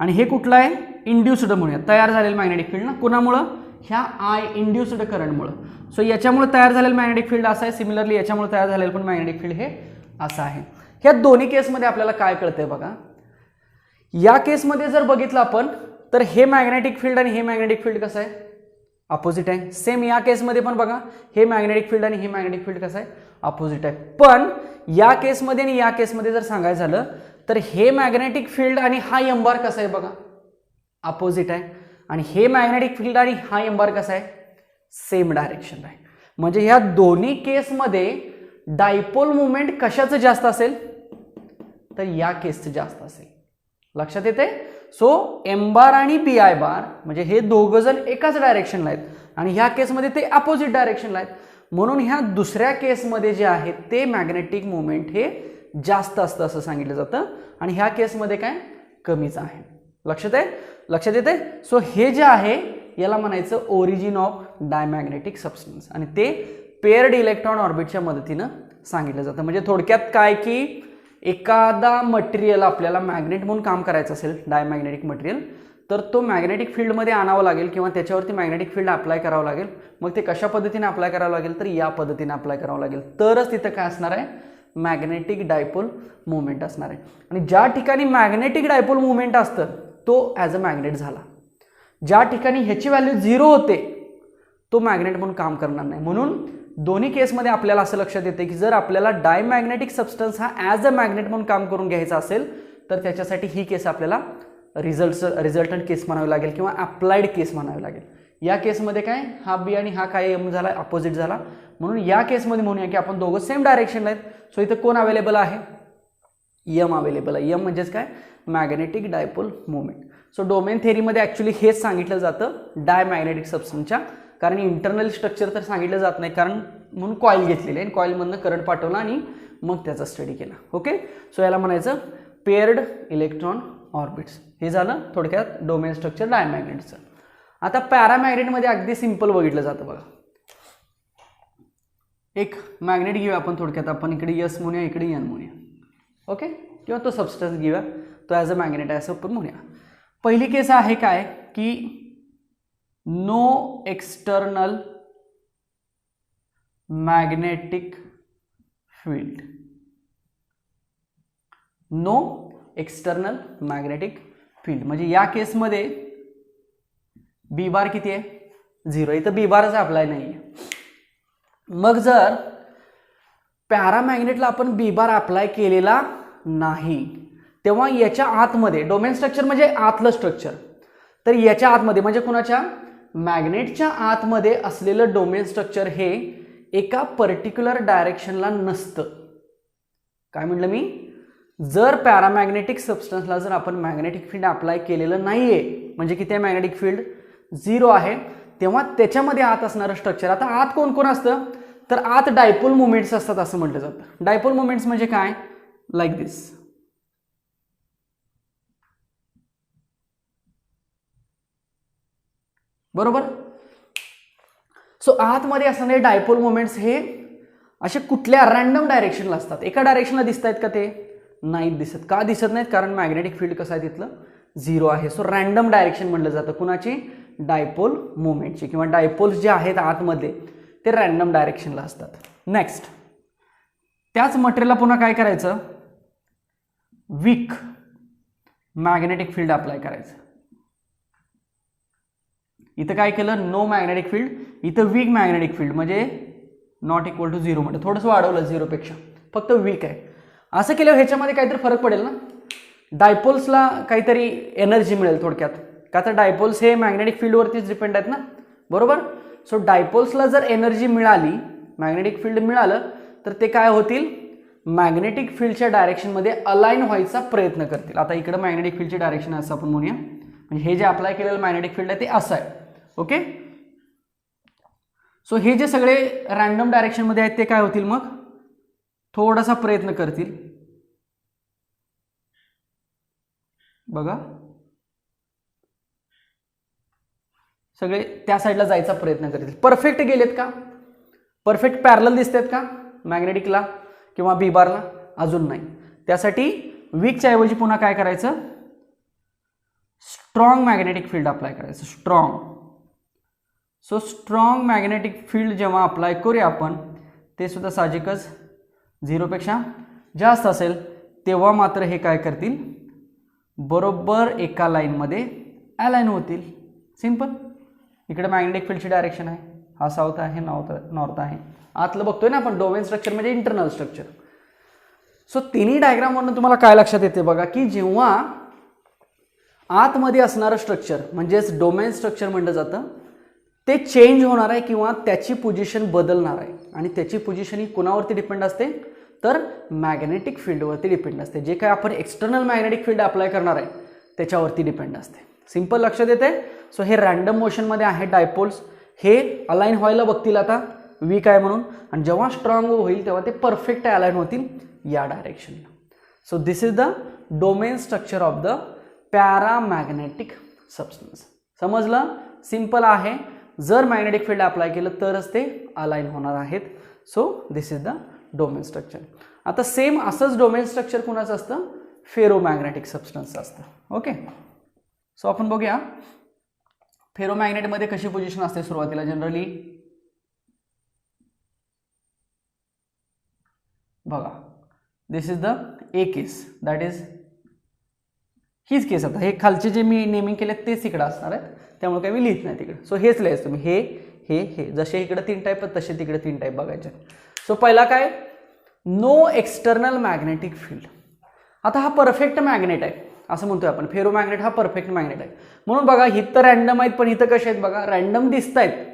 S1: आणि हे कुठला आहे, इंड्युस्ड म्हणूया, तयार झालेलं मॅग्नेटिक फील्ड ना. कुणामुळं, ह्या इंड्युस्ड करंटमुळं. सो याच्यामुळे तयार झालेलं मॅग्नेटिक फील्ड असं आहे. सिमिलरली याच्यामुळे तयार झालेलं पण मॅग्नेटिक फील्ड हे असं आहे. ह्या दोन्ही केसमध्ये आपल्याला काय कळतंय बघा, या केसमध्ये जर बघितलं आपण तर हे मॅग्नेटिक फील्ड आणि हे मॅग्नेटिक फील्ड कसं आहे, अपोजिट आहे. सेम या केसमध्ये पण बघा, हे मॅग्नेटिक फील्ड आणि हे मॅग्नेटिक फील्ड कसं आहे, अपोजिट आहे. पण या केसमध्ये आणि या केसमध्ये जर सांगायचं झालं तर हे मॅग्नेटिक फील्ड आणि हा एम्बार कसा आहे बघा, अपोजिट आहे. आणि हे मॅग्नेटिक फील्ड आणि हा एम्बार कसा आहे, सेम डायरेक्शन आहे. म्हणजे ह्या दोन्ही केसमध्ये डायपोल मुवमेंट कशाचं जास्त असेल, तर या केसचं जास्त असेल. लक्षात येते. सो एम बार आणि BI बार म्हणजे हे दोघं जण एकाच डायरेक्शनला आहेत आणि ह्या केसमध्ये ते अपोजिट डायरेक्शनला आहेत. म्हणून ह्या दुसऱ्या केसमध्ये जे आहे ते मॅग्नेटिक मुवमेंट हे जास्त असतं असं सांगितलं जातं आणि ह्या केसमध्ये काय कमीच आहे. लक्षात येते. सो हे जे आहे याला म्हणायचं ओरिजिन ऑफ डायमॅग्नेटिक सबस्टन्स आणि ते पेअर्ड इलेक्ट्रॉन ऑर्बिटच्या मदतीनं सांगितलं जातं. म्हणजे थोडक्यात काय की एखादा मटेरियल आपल्याला मॅग्नेट म्हणून काम करायचं असेल, डायमॅग्नेटिक मटेरियल, तर तो मॅग्नेटिक फील्डमध्ये आणावं लागेल किंवा त्याच्यावरती मॅग्नेटिक फील्ड अप्लाय करावं लागेल. मग ते कशा पद्धतीने अप्लाय करावं लागेल, तर या पद्धतीने अप्लाय करावं लागेल. तरच तिथं काय असणार आहे, मॅग्नेटिक डायपोल मुवमेंट असणार आहे. आणि ज्या ठिकाणी मॅग्नेटिक डायपोल मुवमेंट असतं तो ॲज अ मॅग्नेट झाला. ज्या ठिकाणी ह्याची व्हॅल्यू 0 होते तो मॅग्नेट म्हणून काम करणार नाही. म्हणून दोन्ही केसमध्ये आपल्याला असं लक्षात येते की जर आपल्याला डायमॅग्नेटिक सबस्टन्स हा ॲज अ मॅग्नेट म्हणून काम करून घ्यायचा असेल तर त्याच्यासाठी ही केस आपल्याला रिझल्टंट केस म्हणावी लागेल किंवा अप्लाइड केस म्हणावी लागेल. या केसमध्ये काय, हा B आणि हा काय M झाला, अपोजिट झाला. म्हणून या केसमध्ये म्हणूया की आपण दोघं सेम डायरेक्शनला आहेत. सो इथं कोण अवेलेबल आहे, M अवेलेबल आहे. M म्हणजेच काय, magnetic dipole movement. So domain थेअरीमध्ये ॲक्च्युली हेच सांगितलं जातं डायमॅग्नेटिक सबस्टन्सच्या, कारण इंटरनल स्ट्रक्चर तर सांगितलं जात नाही, कारण म्हणून कॉईल घेतलेली आहे, कॉईलमधनं करंट पाठवला आणि मग त्याचा स्टडी केला. ओके, सो याला म्हणायचं पेअर्ड इलेक्ट्रॉन ऑर्बिट्स. हे झालं थोडक्यात डोमेन स्ट्रक्चर डायमॅग्नेटचं. आता पॅरामॅग्नेटमध्ये अगदी सिंपल बघितलं जातं बघा. एक मॅग्नेट घेऊया आपण, थोडक्यात आपण इकडे S म्हणूया, इकडे N म्हणूया. ओके, किंवा तो सबस्टन्स घेऊया, तो ॲज अ मॅग्नेट आहे असं आपण म्हणूया. पहिली केस आहे काय की no external magnetic field. No external magnetic field म्हणजे या केसमध्ये B बार किती आहे, 0. इथं B बारच अप्लाय नाही आहे. मग जर पॅरामॅग्नेटला आपण B बार अप्लाय केलेला नाही तेव्हा याच्या आतमध्ये डोमेन स्ट्रक्चर म्हणजे आतलं स्ट्रक्चर, तर याच्या आतमध्ये म्हणजे कुणाच्या, मॅग्नेटच्या आतमध्ये असलेलं डोमेन स्ट्रक्चर हे एका पर्टिक्युलर डायरेक्शनला नसतं. काय म्हटलं मी, जर पॅरामॅग्नेटिक सबस्टन्सला जर आपण मॅग्नेटिक फील्ड अप्लाय केलेलं नाहीये, म्हणजे किती आहे मॅग्नेटिक फील्ड, 0 आहे, तेव्हा त्याच्यामध्ये आत असणारं स्ट्रक्चर. आता आत कोण कोण असतं, तर आत डायपोल मुवमेंट्स असतात असं म्हटलं जातं. डायपोल मुवमेंट्स म्हणजे काय, लाईक दिस. बरोबर, सो आतमध्ये असणारे डायपोल मोमेंट्स हे असे कुठल्या रॅन्डम डायरेक्शनला असतात. एका डायरेक्शनला दिसत आहेत का ते? नाही दिसत. का दिसत नाहीत? कारण मॅग्नेटिक फील्ड कसं आहे तिथलं 0 आहे. सो रॅन्डम डायरेक्शन म्हणलं जातं कुणाची? डायपोल मोमेंटची, किंवा डायपोल्स जे आहेत आतमध्ये ते रॅन्डम डायरेक्शनला असतात. नेक्स्ट, त्याच मटेरियलला पुन्हा काय करायचं? वीक मॅग्नेटिक फील्ड अप्लाय करायचं. इथं काय केलं? No magnetic field. इथं वीक मॅग्नेटिक फील्ड म्हणजे नॉट इक्वल टू 0 म्हणजे थोडंसं वाढवलं 0 पेक्षा, फक्त वीक आहे. असं केल्यावर ह्याच्यामध्ये काहीतरी फरक पडेल ना, डायपोल्सला काहीतरी एनर्जी मिळेल थोडक्यात, का तर डायपोल्स हे मॅग्नेटिक फील्डवरतीच डिपेंड आहेत ना, बरोबर. सो डायपोल्सला जर एनर्जी मिळाली, मॅग्नेटिक फील्ड मिळालं, तर ते काय होतील? मॅग्नेटिक फील्डच्या डायरेक्शनमध्ये अलाइन व्हायचा प्रयत्न करतील. आता इकडे मॅग्नेटिक फील्डची डायरेक्शन असं आपण म्हणूया, म्हणजे हे जे अप्लाय केलेलं मॅग्नेटिक फील्ड आहे ते असं आहे. ओके. सो हे जे सगळे रॅन्डम डायरेक्शनमध्ये आहेत ते काय होतील? मग थोडासा प्रयत्न करतील. बघा, सगळे त्या साईडला जायचा प्रयत्न करतील. परफेक्ट गेलेत का? परफेक्ट पॅरलल दिसतात का मॅग्नेटिकला किंवा बी बारला? अजून नाही. त्यासाठी वीकच्या ऐवजी पुन्हा काय करायचं? स्ट्रॉंग मॅग्नेटिक फील्ड अप्लाय करायचं. Strong. So strong magnetic field जेव्हा अप्लाय करूया आपण, ते सुद्धा साहजिकच 0 पेक्षा जास्त असेल, तेव्हा मात्र हे काय करतील? बरोबर एका लाईनमध्ये अलाइन होतील. सिंपल. इकडे मॅग्नेटिक फील्डची डायरेक्शन आहे, हा साऊथ आहे, नॉर्थ आहे. आतलं बघतोय ना आपण, डोमेन स्ट्रक्चर म्हणजे इंटरनल स्ट्रक्चर. सो तिन्ही डायग्रामवरून तुम्हाला काय लक्षात येते बघा, की जेव्हा आतमध्ये असणारं स्ट्रक्चर म्हणजेच डोमेन स्ट्रक्चर म्हटलं जातं, ते चेंज होणार आहे किंवा त्याची पोझिशन बदलणार आहे. आणि त्याची पोझिशन ही कोणावरती डिपेंड असते? तर मॅग्नेटिक फील्डवरती डिपेंड असते. जे काय आपण एक्सटर्नल मॅग्नेटिक फील्ड अप्लाय करणार आहे त्याच्यावरती डिपेंड असते. सिंपल. लक्षात येते? सो हे रॅन्डम मोशनमध्ये आहे डायपोल्स, हे अलाइन व्हायला बघतील आता वीक आहे म्हणून, आणि जेव्हा स्ट्रॉंग होईल तेव्हा ते परफेक्ट अलाइन होतील या डायरेक्शनला. So this is the domain structure of the paramagnetic substance. समजलं? सिंपल आहे. जर मॅग्नेटिक फील्ड अप्लाय केलं तरच ते अलाइन होणार आहेत. So this is the domain structure. आता सेम असंच डोमेन स्ट्रक्चर कुणाचं असतं? फेरोमॅग्नेटिक सबस्टन्सचं असतं. ओके. सो आपण बघूया फेरोमॅग्नेटमध्ये कशी पोझिशन असते सुरुवातीला. जनरली बघा, this is the A case, that is हीच केस. आता हे खालचे जे मी नेमिंग केले तेच इकडे असणार आहेत, त्यामुळे काही मी लिहित नाही तिकडे. सो हेच लिहायचं तुम्ही, हे हे हे जसे इकडे 3 टाईप आहेत तसे तिकडे 3 टाईप बघायचे. सो पहिला काय? No external magnetic field. आता हा परफेक्ट मॅग्नेट आहे असं म्हणतोय आपण. फेरोमॅग्नेट हा परफेक्ट मॅग्नेट आहे म्हणून बघा, इथं रॅन्डम आहेत पण इथं कसे आहेत बघा, रॅन्डम दिसत आहेत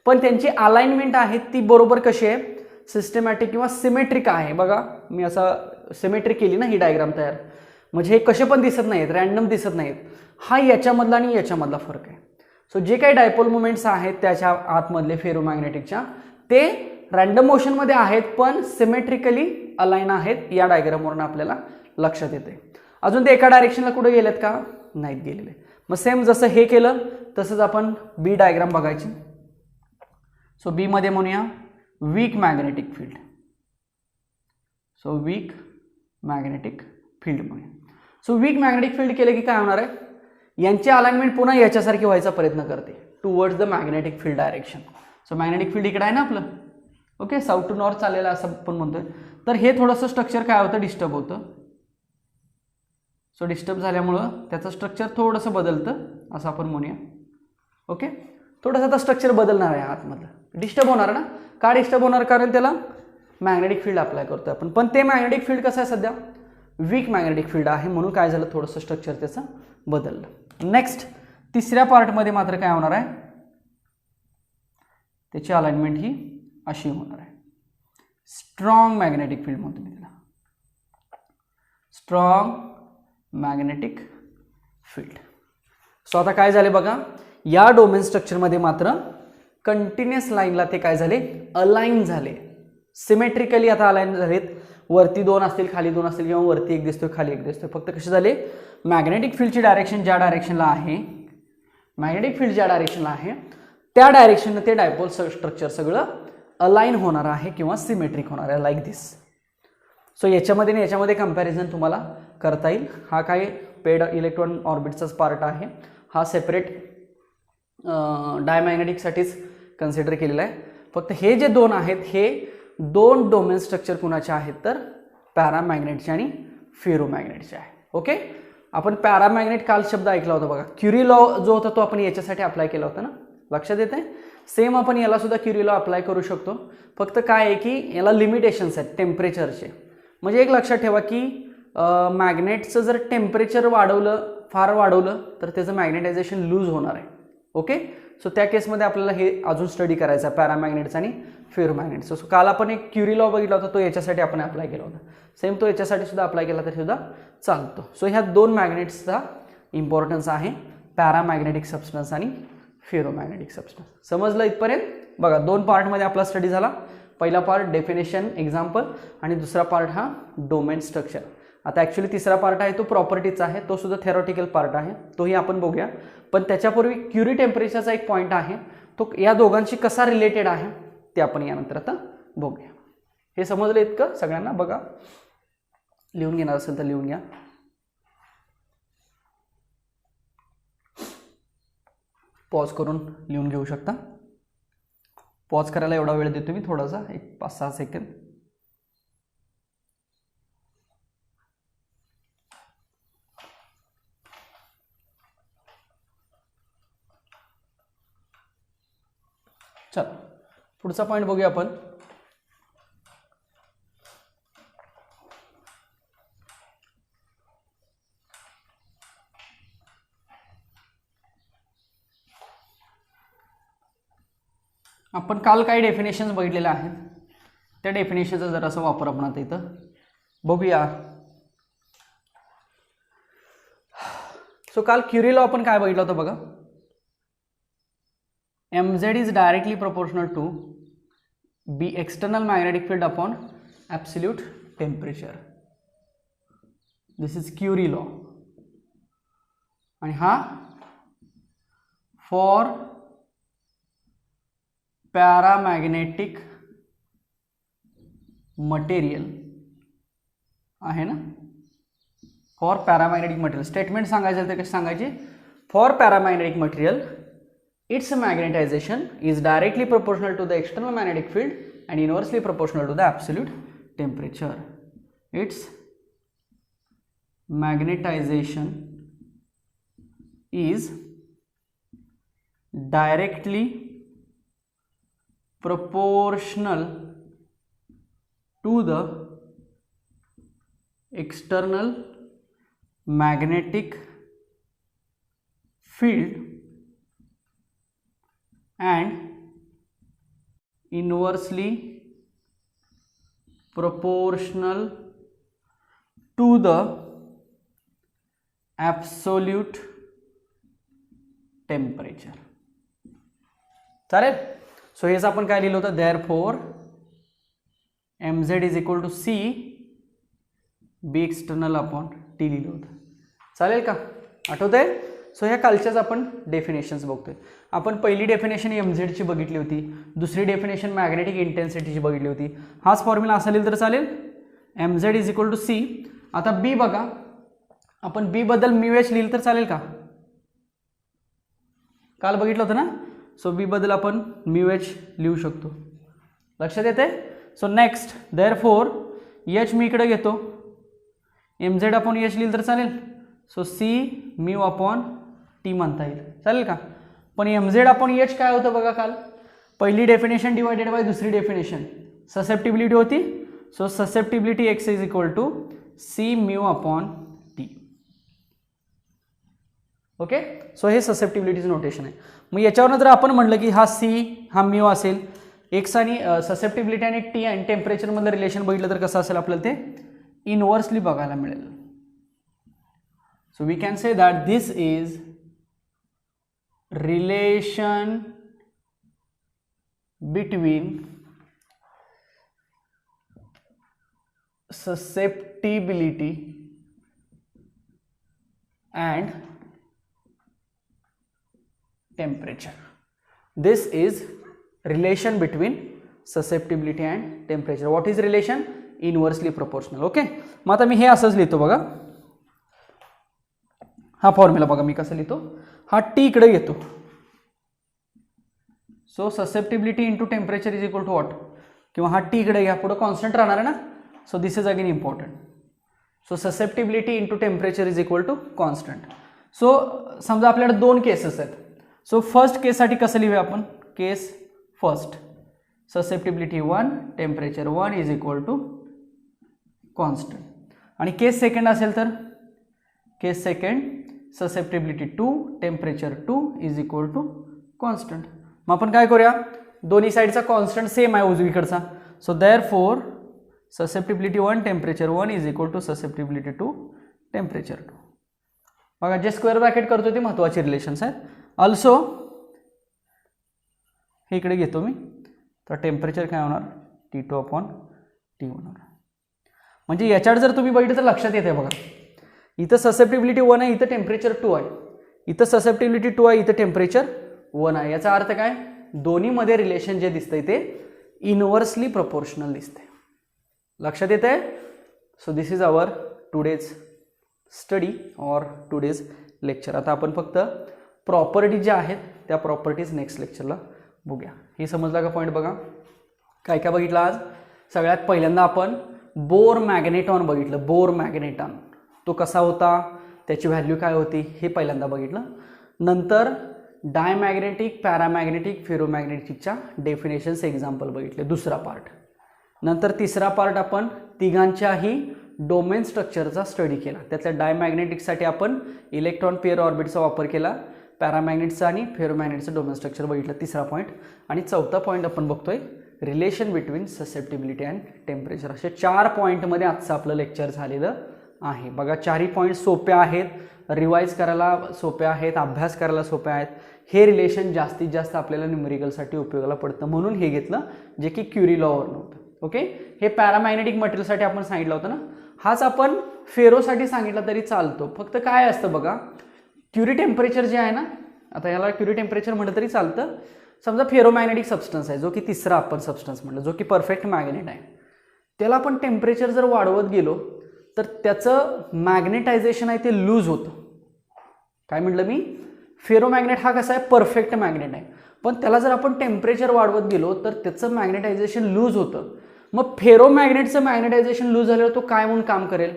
S1: पण त्यांची अलाइनमेंट आहे ती बरोबर कशी आहे? सिस्टमॅटिक किंवा सिमेट्रिक आहे. बघा, मी असं सिमेट्रिक केली ना ही डायग्राम तयार, म्हणजे हे कसे पण दिसत नाहीत, रॅन्डम दिसत नाहीत. हा याच्यामधला आणि याच्यामधला फरक आहे. सो जे काही डायपोल मुवमेंट्स आहेत त्याच्या आतमधले फेरोमॅग्नेटिकच्या, ते रॅन्डम मोशनमध्ये आहेत पण सिमेट्रिकली अलाइन आहेत. या डायग्रामवरून आपल्याला लक्षात येते. अजून ते एका डायरेक्शनला कुठे गेलेत का? नाहीत गेलेले. मग सेम जसं हे केलं तसंच आपण बी डायग्राम बघायची. सो बी मध्ये म्हणूया weak magnetic field. So weak magnetic field म्हणूया. सो वीक मॅग्नेटिक फील्ड केले की काय होणार आहे? यांची अलाइनमेंट पुन्हा याच्यासारखी व्हायचा प्रयत्न करते towards the magnetic field direction. So magnetic field इकडे आहे ना आपलं, ओके, साऊथ टू नॉर्थ चाललेलं असं पण म्हणतोय. तर हे थोडंसं स्ट्रक्चर काय होतं? डिस्टर्ब होतं. सो डिस्टर्ब झाल्यामुळं त्याचं स्ट्रक्चर थोडंसं बदलतं असं आपण म्हणूया. ओके, थोडंसं आता स्ट्रक्चर बदलणार आहे आतमधलं. डिस्टर्ब होणार ना? का डिस्टर्ब होणार? कारण त्याला मॅग्नेटिक फील्ड अप्लाय करतोय आपण. पण ते मॅग्नेटिक फील्ड कसं आहे सध्या? वीक मॅग्नेटिक फील्ड आहे म्हणून काय झालं? थोडंसं स्ट्रक्चर त्याचं बदललं. नेक्स्ट, तिसऱ्या पार्टमध्ये मात्र काय होणार आहे? त्याची अलाइनमेंट ही अशी होणार आहे. स्ट्रॉंग मॅग्नेटिक फील्ड म्हणतो मी त्याला. Strong magnetic field. सो आता काय झाले बघा, या डोमेन स्ट्रक्चरमध्ये मात्र कंटिन्युअस लाईनला ते काय झाले? अलाइन झाले. सिमेट्रिकली आता अलाइन झालेत. वरती 2 असतील, खाली 2 असतील, किंवा वरती 1 दिसतोय, खाली 1 दिसतोय. फक्त कसे झाले? मॅग्नेटिक फील्डची डायरेक्शन ज्या डायरेक्शनला आहे, मॅग्नेटिक फील्ड ज्या डायरेक्शनला आहे त्या डायरेक्शनने ते डायपोल स्ट्रक्चर सगळं अलाइन होणार आहे किंवा सिमेट्रिक होणार आहे, लाईक दिस. सो याच्यामध्ये आणि याच्यामध्ये कंपॅरिझन तुम्हाला करता येईल. हा काय पेड इलेक्ट्रॉन ऑर्बिटचाच पार्ट आहे, हा सेपरेट डायमॅग्नेटिकसाठीच कन्सिडर केलेला आहे. फक्त हे जे दोन आहेत हे दोन डोमेन स्ट्रक्चर कुणाचे आहेत तर पॅरामॅग्नेटचे आणि फेरोमॅग्नेटचे आहे. ओके, आपण पॅरामॅग्नेट काल शब्द ऐकला होता बघा, क्युरी लॉ जो होता तो आपण याच्यासाठी अप्लाय केला होता ना, लक्षात येते. सेम आपण याला सुद्धा क्युरी लॉ अप्लाय करू शकतो. फक्त काय आहे की याला लिमिटेशन्स आहेत टेम्परेचरचे. म्हणजे एक लक्षात ठेवा की मॅग्नेटचं जर टेम्परेचर फार वाढवलं तर त्याचं मॅग्नेटायझेशन लूज होणार आहे. ओके, सो त्या केसमध्ये आपल्याला हे अजून स्टडी करायचा आहे पॅरामॅग्नेट्स आणि फेरोमॅग्नेट्स. सो काल आपण एक क्युरी लॉ बघितला होता, तो याच्यासाठी आपण अप्लाय केला होता. सेम तो याच्यासाठी सुद्धा अप्लाय केला तरी सुद्धा चालतो. सो ह्या दोन मॅग्नेट्सचा इम्पॉर्टन्स आहे, पॅरामॅग्नेटिक सबस्टन्स आणि फेरोमॅग्नेटिक सबस्टन्स. समजलं इथपर्यंत? बघा, दोन पार्टमध्ये आपला स्टडी झाला. पहिला पार्ट डेफिनेशन एक्झाम्पल आणि दुसरा पार्ट हा डोमेन स्ट्रक्चर. आता ॲक्च्युली तिसरा पार्ट आहे तो प्रॉपर्टीचा आहे, तो सुद्धा थेरॉटिकल पार्ट आहे, तोही आपण बघूया. पण त्याच्यापूर्वी क्युरी टेम्परेचरचा एक पॉईंट आहे, तो या दोघांशी कसा रिलेटेड आहे ते आपण यानंतर आता बघूया. हे समजलं इतकं सगळ्यांना? बघा, लिहून घेणार असेल तर लिहून घ्या. पॉज करून लिहून घेऊ शकता. पॉज करायला एवढा वेळ देतो मी, थोडासा, एक 5-6 सेकंद. चल, पुढचा पॉईंट बघूया आपण. आपण काल काही डेफिनेशन्स बघितलेल्या आहेत, त्या डेफिनेशनचा जरासा वापर आपण आता इथं बघूया. सो काल क्युरी लॉ आपण काय बघितलं होतं बघा, mz is directly proportional to b external magnetic field upon absolute temperature. This is Curie law. आणि हा फॉर पॅरामॅग्नेटिक मटेरियल आहे ना, फॉर पॅरामॅग्नेटिक मटेरियल. स्टेटमेंट सांगायचं तर कशी सांगायची, for paramagnetic material its magnetization is directly proportional to the external magnetic field and inversely proportional to the absolute temperature. Its magnetization is directly proportional to the external magnetic field and inversely proportional to the absolute temperature. चालेल. So हेच आपण काय लिहिलं होतं, therefore mz is equal to c b external upon t लिहिलं होतं. चालेल का? आठवतंय? सो ह्या कालच्याच आपण डेफिनेशन्स बघतोय. आपण पहिली डेफिनेशन mz ची बघितली होती, दुसरी डेफिनेशन मॅग्नेटिक इंटेन्सिटीची बघितली होती. हाच फॉर्म्युला असा लिहिलं तर चालेल, mz is equal to c. आता b बघा, आपण b बद्दल μh लिहिलं तर चालेल का? काल बघितलं होतं ना. सो b बद्दल आपण μh लिहू शकतो, लक्षात येते. सो नेक्स्ट, देअरफॉर h मी इकडे घेतो, mz अपॉन h लिहिलं तर चालेल. So c mu upon T म्हणता येईल, चालेल का? पण mz अपॉन h काय होतं बघा, काल पहिली डेफिनेशन डिवायडेड बाय दुसरी डेफिनेशन ससेप्टिबिलिटी होती. सो ससेप्टिबिलिटी x is equal to c mu upon T. Okay, so हे ससेप्टिबिलिटीचं नोटेशन आहे. मग याच्यावरनं जर आपण म्हटलं की हा c हा म्यू असेल, एक्स आणि ससेप्टिबिलिटी आणि टी आणि टेम्परेचरमधलं रिलेशन बघितलं तर कसं असेल आपल्याला ते इनव्हर्सली बघायला मिळेल. So we can say that this is relation between susceptibility and temperature. This is relation between susceptibility and temperature. What is relation? Inversely proportional. Okay, मग आता मी हे असंच लिहितो बघा, हा फॉर्म्युला बघा मी कसं लिहितो, हा टी इकडे येतो. So susceptibility into temperature is equal to what, किंवा हा टी इकडे घ्या, पुढे कॉन्स्टंट राहणार आहे ना. So this is again important. So susceptibility into temperature is equal to constant. So समजा आपल्याकडे दोन केसेस आहेत. सो फर्स्ट केससाठी कसं लिहूया आपण, case first susceptibility 1 temperature 1 is equal to constant. आणि केस सेकंड असेल तर case second susceptibility 2 temperature 2 is equal to constant. मग आपण काय करूया, दोन्ही साईडचा कॉन्स्टंट सेम आहे उजवीकडचा. So therefore susceptibility 1 temperature 1 is equal to susceptibility 2 temperature 2. बघा जे स्क्वेअर ब्रॅकेट करतो ते महत्त्वाचे रिलेशन्स आहेत. ऑल्सो हे इकडे घेतो मी, तर टेम्परेचर काय होणार T2 अपॉन T होणार. म्हणजे याच्यात जर तुम्ही बघितलं तर लक्षात येते बघा, इथं ससेप्टिबिलिटी 1 आहे, इथं टेम्परेचर 2 आहे, इथं ससेप्टिबिलिटी 2 आहे, इथं टेम्परेचर 1 आहे. याचा अर्थ काय, दोन्हीमध्ये रिलेशन जे दिसतंय ते इनव्हर्सली प्रोपोर्शनल दिसते. लक्षात येते. So this is our today's study or today's lecture. आता आपण फक्त प्रॉपर्टी ज्या आहेत त्या प्रॉपर्टीज नेक्स्ट लेक्चरला बघूया. हे समजला का पॉईंट? बघा काय काय बघितलं आज. सगळ्यात पहिल्यांदा आपण बोर मॅग्नेटॉन बघितलं. बोर मॅग्नेटॉन तो कसा होता, त्याची व्हॅल्यू काय होती हे पहिल्यांदा बघितलं. नंतर डायमॅग्नेटिक, पॅरामॅग्नेटिक, फेरोमॅग्नेटिकच्या डेफिनेशन्स एक्झाम्पल बघितले, दुसरा पार्ट. नंतर तिसरा पार्ट आपण तिघांच्याही डोमेन स्ट्रक्चरचा स्टडी केला. त्यातल्या डायमॅग्नेटिकसाठी आपण इलेक्ट्रॉन पेअर ऑर्बिटचा वापर केला, पॅरामॅग्नेटचा आणि फेरोमॅग्नेटचं डोमेन स्ट्रक्चर बघितलं, तिसरा पॉईंट. आणि चौथा पॉईंट आपण बघतोय relation between susceptibility and temperature. असे 4 पॉईंटमध्ये आजचं आपलं लेक्चर झालेलं आहे. बघा 4ही पॉईंट सोपे आहेत, रिवाईज करायला सोपे आहेत, अभ्यास करायला सोपे आहेत. हे रिलेशन जास्तीत जास्त आपल्याला न्यूमेरिकलसाठी उपयोगाला पडतं म्हणून हे घेतलं, जे की क्युरी लॉवर नव्हतं. ओके, हे पॅरामॅग्नेटिक मटेरियलसाठी आपण सांगितलं होतं ना, हाच आपण फेरोसाठी सांगितलं तरी चालतो. फक्त काय असतं बघा, क्युरी टेम्परेचर जे आहे ना, आता याला क्युरी टेम्परेचर म्हटलं तरी चालतं. समजा फेरोमॅग्नेटिक सबस्टन्स आहे, जो की तिसरा आपण सबस्टन्स म्हटलं, जो की परफेक्ट मॅग्नेट आहे, त्याला आपण टेम्परेचर जर वाढवत गेलो तर त्याचं मॅग्नेटायझेशन आहे ते लूज होतं. काय म्हटलं मी, फेरोमॅग्नेट हा कसा आहे, परफेक्ट मॅग्नेट आहे, पण त्याला जर आपण टेम्परेचर वाढवत गेलो तर त्याचं मॅग्नेटायझेशन लूज होतं. मग फेरोमॅग्नेटचं मॅग्नेटायझेशन लूज झाल्यावर तो काय म्हणून काम करेल,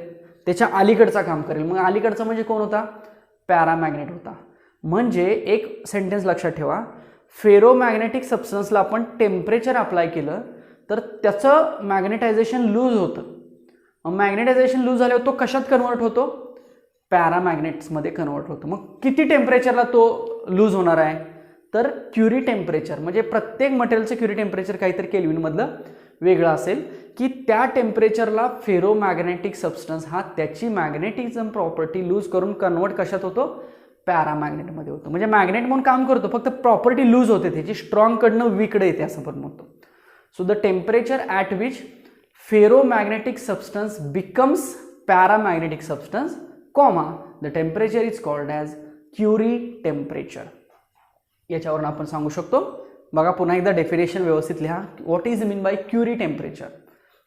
S1: त्याच्या अलीकडचा काम करेल. मग अलीकडचा म्हणजे कोण होता, पॅरामॅग्नेट होता. म्हणजे एक सेंटेन्स लक्षात ठेवा, फेरोमॅग्नेटिक सबस्टन्सला आपण टेम्परेचर अप्लाय केलं तर त्याचं मॅग्नेटायझेशन लूज होतं. मॅग्नेटायझेशन लूज झाल्यावर तो कशात कन्वर्ट होतो, पॅरामॅग्नेट्समध्ये कन्वर्ट होतो. मग किती टेम्परेचरला तो लूज होणार आहे, तर क्युरी टेम्परेचर. म्हणजे प्रत्येक मटेरियलचं क्युरी टेम्परेचर काहीतरी केल्विनमधलं वेगळं असेल, की त्या टेम्परेचरला फेरोमॅग्नेटिक सबस्टन्स हा त्याची मॅग्नेटिझम प्रॉपर्टी लूज करून कन्वर्ट कशात होतो, पॅरामॅग्नेटमध्ये होतो. म्हणजे मॅग्नेट म्हणून काम करतो, फक्त प्रॉपर्टी लूज होते त्याची, स्ट्रॉंगकडनं वीकडे येते असं पण म्हणतो. So the temperature at which ferromagnetic substance becomes paramagnetic substance, comma, the temperature is called as Curie temperature. याच्यावरून आपण सांगू शकतो. बघा पुन्हा एकदा डेफिनेशन व्यवस्थित लिहा. What is mean by Curie temperature?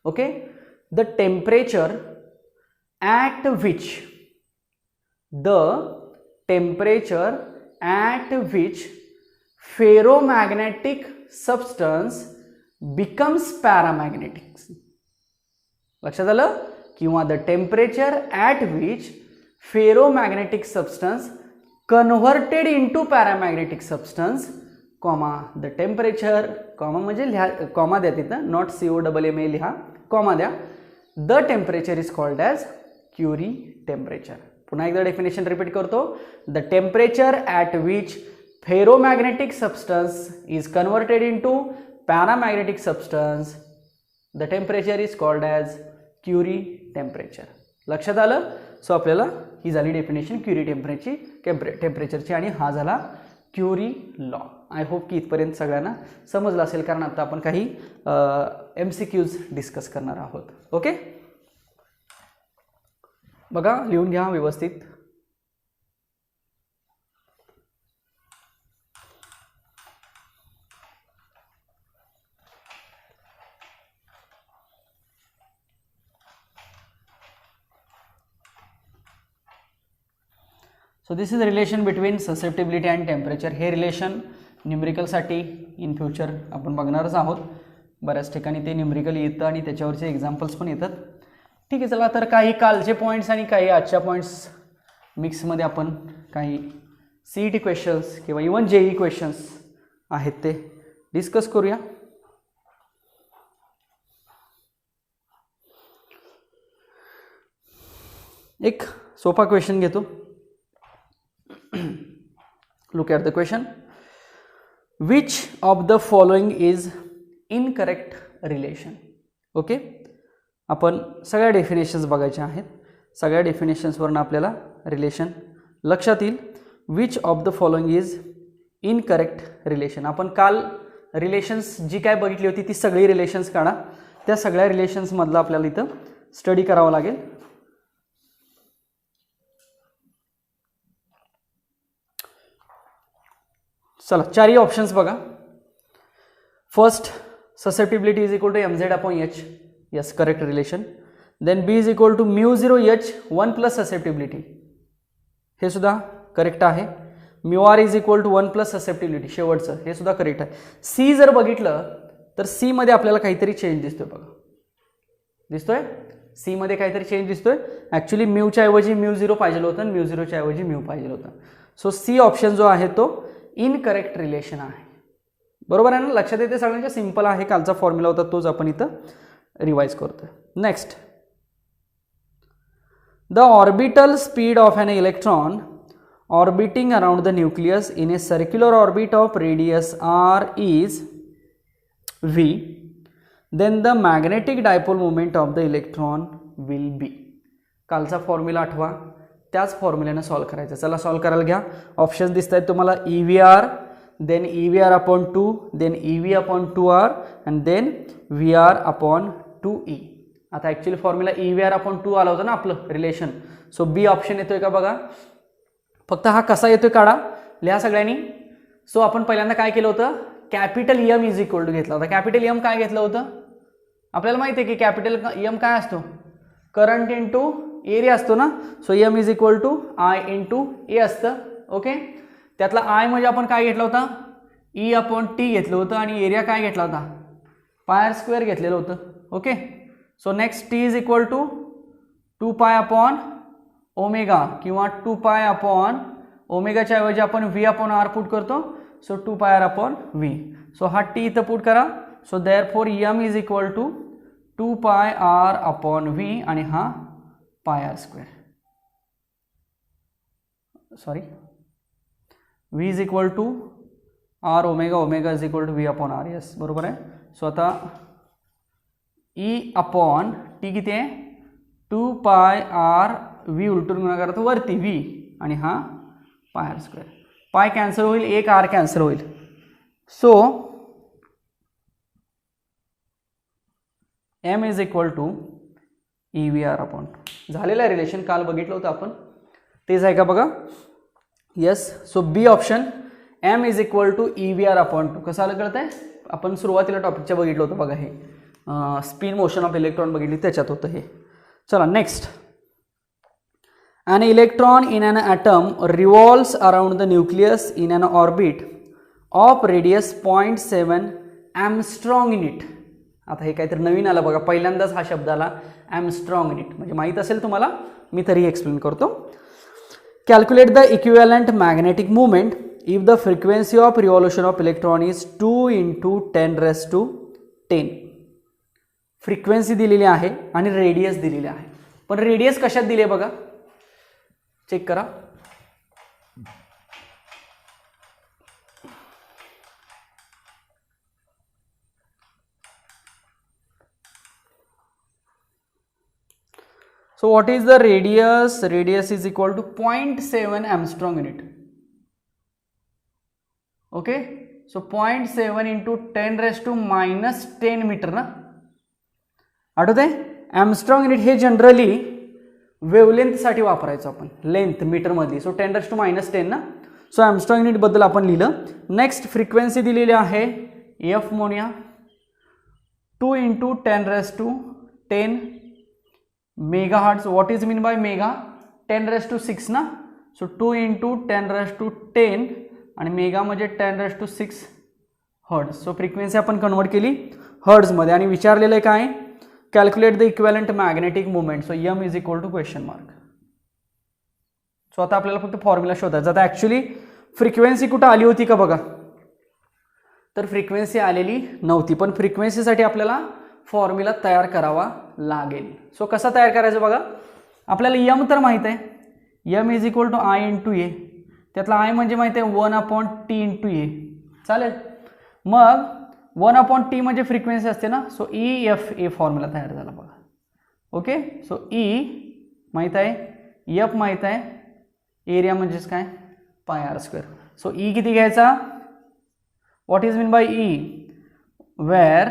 S1: Okay, the temperature at which ferromagnetic substance becomes paramagnetic. लक्षात आलं? किंवा the temperature at which ferromagnetic substance converted into paramagnetic substance, comma the temperature, comma म्हणजे लिहा, कॉमा द्या तिथं, not COMMA लिहा, comma द्या. The temperature is called as Curie temperature. पुन्हा एकदा डेफिनेशन रिपीट करतो. The temperature at which ferromagnetic substance is converted into paramagnetic substance, the temperature is called as Curie temperature. लक्षात आलं? So आपल्याला ही झाली definition Curie टेम्परेचरची, आणि हा झाला क्युरी लॉ. आय होप की इथपर्यंत सगळ्यांना समजलं असेल, कारण आता आपण काही MCQs डिस्कस करणार आहोत. ओके, बघा लिहून घ्या व्यवस्थित. So this is relation between susceptibility and temperature. हे रिलेशन न्यूमरिकलसाठी इन फ्युचर आपण बघणारच आहोत. बऱ्याच ठिकाणी ते न्यूमरिकल येतं आणि त्याच्यावरचे एक्झाम्पल्स पण येतात. ठीक आहे, चला तर काही कालचे पॉईंट्स आणि काही आजच्या पॉईंट्स मिक्समध्ये आपण काही CET क्वेश्चन्स किंवा इवन JEE क्वेश्चन्स आहेत ते डिस्कस करूया. एक सोपा क्वेश्चन घेतो. Look at the question. Which of the following is incorrect relation. Okay, आपण सगळ्या डेफिनेशन्स बघायच्या आहेत. सगळ्या डेफिनेशन्सवरून आपल्याला रिलेशन लक्षात येईल. Which of the following is incorrect relation. आपण काल रिलेशन्स जी काय बघितली होती ती सगळी रिलेशन्स काढा. त्या सगळ्या रिलेशन्समधलं आपल्याला इथं स्टडी करावं लागेल. चला, चारही ऑप्शन्स बघा. First, susceptibility is equal to mz/h. Yes, correct relation. Then B is equal to μ0h 1 plus susceptibility. हे सुद्धा करेक्ट आहे. μr is equal to 1 plus susceptibility, शेवटचं हे सुद्धा करेक्ट आहे. C जर बघितलं तर C मध्ये आपल्याला काहीतरी चेंज दिसतोय बघा. दिसतोय C मध्ये काहीतरी चेंज दिसतोय. ॲक्च्युली म्यूच्या ऐवजी μ0 पाहिजे होतं आणि μ0च्या ऐवजी म्यू पाहिजे होतं. सो C ऑप्शन जो आहे तो इनकरेक्ट रिलेशन आहे. बरोबर आहे ना. लक्षात येते सगळ्यांच्या. सिंपल आहे. कालचा फॉर्म्युला होता तोच आपण इथं रिवाइज करतोय. Next, the orbital speed of an electron orbiting around the nucleus in A circular orbit of radius r is v, then the magnetic dipole moment of the electron will be. कालचा formula आठवा, त्याच फॉर्म्युल्याने solve करायचं. चला solve करायला घ्या. Option दिसत आहेत तुम्हाला. EVR, then EVR upon 2, then EV upon 2R and then VR upon 2E. आता ॲक्च्युली फॉर्म्युला EVR upon 2 आला होता ना आपलं रिलेशन. सो B ऑप्शन येतोय का बघा. फक्त हा कसा येतोय काढा, लिहा सगळ्यांनी. सो आपण पहिल्यांदा काय केलं होतं, capital M is equal to घेतला होता. कॅपिटल M काय घेतलं होतं आपल्याला माहिती आहे की कॅपिटल M काय असतो, करंट इंटू एरिया असतो ना. So M is equal to I into A असतं. ओके, त्यातला I म्हणजे आपण काय घेतला होता, E अपॉन T घेतलं होतं आणि एरिया काय घेतला होता, पायर स्क्वेअर घेतलेलं होतं. Okay, so next T is equal to 2 pi upon omega किंवा 2 पाय अपॉन ओमेगाच्या ऐवजी आपण V अपॉन R पुट करतो. So 2 pi R upon V. So हा T इथं पुट करा. So therefore M is equal to 2 pi R upon V आणि हा pi R square. Sorry, V is equal to R omega, omega is equal to V upon R. Yes, बरोबर आहे. So आता E upon T किती आहे, 2 pi R V उलटून गुणाकार तर वरती V आणि हा पाय R स्क्वेअर. पाय कॅन्सल होईल, एक R कॅन्सल होईल. So M is equal to EVR upon 2. झालेलं आहे रिलेशन, काल बघितलं होतं आपण, तेच आहे का बघा. Yes, so B option M is equal to EVR upon 2. कसं आलं कळत आहे, आपण सुरुवातीला टॉपिकच्या बघितलं होतं बघा. हे स्पिन मोशन ऑफ इलेक्ट्रॉन बघितली, त्याच्यात होतं हे. चला next, an electron in an atom revolves around the nucleus in an orbit of radius 0.7 Armstrong unit. आता हे काहीतरी नवीन आलं बघा, पहिल्यांदाच हा शब्द आला Armstrong unit. म्हणजे माहीत असेल तुम्हाला, मी तरी एक्सप्लेन करतो. Calculate the equivalent magnetic moment if the frequency of revolution of electron is 2 into 10 raised to 10. Frequency दिलेली आहे आणि रेडियस दिलेली आहे. पण रेडियस कशात दिली आहे बघा, चेक करा. So what is the radius, radius is equal to 0.7 Armstrong unit. Okay, so 0.7 into 10 raise to -10 metre ना. आठवते, Armstrong युनिट हे जनरली वेवलेंथसाठी वापरायचो आपण, लेंथ मीटरमधली. सो 10 रेज टू -10 ना. सो Armstrong युनिट बद्दल आपण लिहिलं. नेक्स्ट फ्रिक्वेन्सी दिलेली आहे F म्हणूया, 2 into 10 raise to 10 mega hertz. What is mean by mega, 10 raise to 6 ना. सो 2 इंटू 10⁻10 आणि मेगा म्हणजे 10�6 हर्ट्ज. सो फ्रिक्वेन्सी आपण कन्वर्ट केली हर्ट्जमध्ये आणि विचारलेलं आहे काय, calculate the equivalent magnetic moment. So M is equal to question mark. So आता आपल्याला फक्त फॉर्म्युला शोधायचा. आता ॲक्च्युली फ्रिक्वेन्सी कुठं आली होती का बघा, तर फ्रिक्वेन्सी आलेली नव्हती, पण फ्रिक्वेन्सीसाठी आपल्याला फॉर्म्युला तयार करावा लागेल. सो कसा तयार करायचा बघा, आपल्याला यम तर माहीत आहे, M is equal to I into A. त्यातला आय म्हणजे माहिती आहे 1/t इंटू ए. चालेल. मग 1/t म्हणजे फ्रिक्वेन्सी असते ना, सो EF फॉर्म्युला तयार झाला बघा. ओके. सो E माहीत आहे, F माहीत आहे, एरिया म्हणजेच काय πr². सो E किती घ्यायचा, what is mean by E, where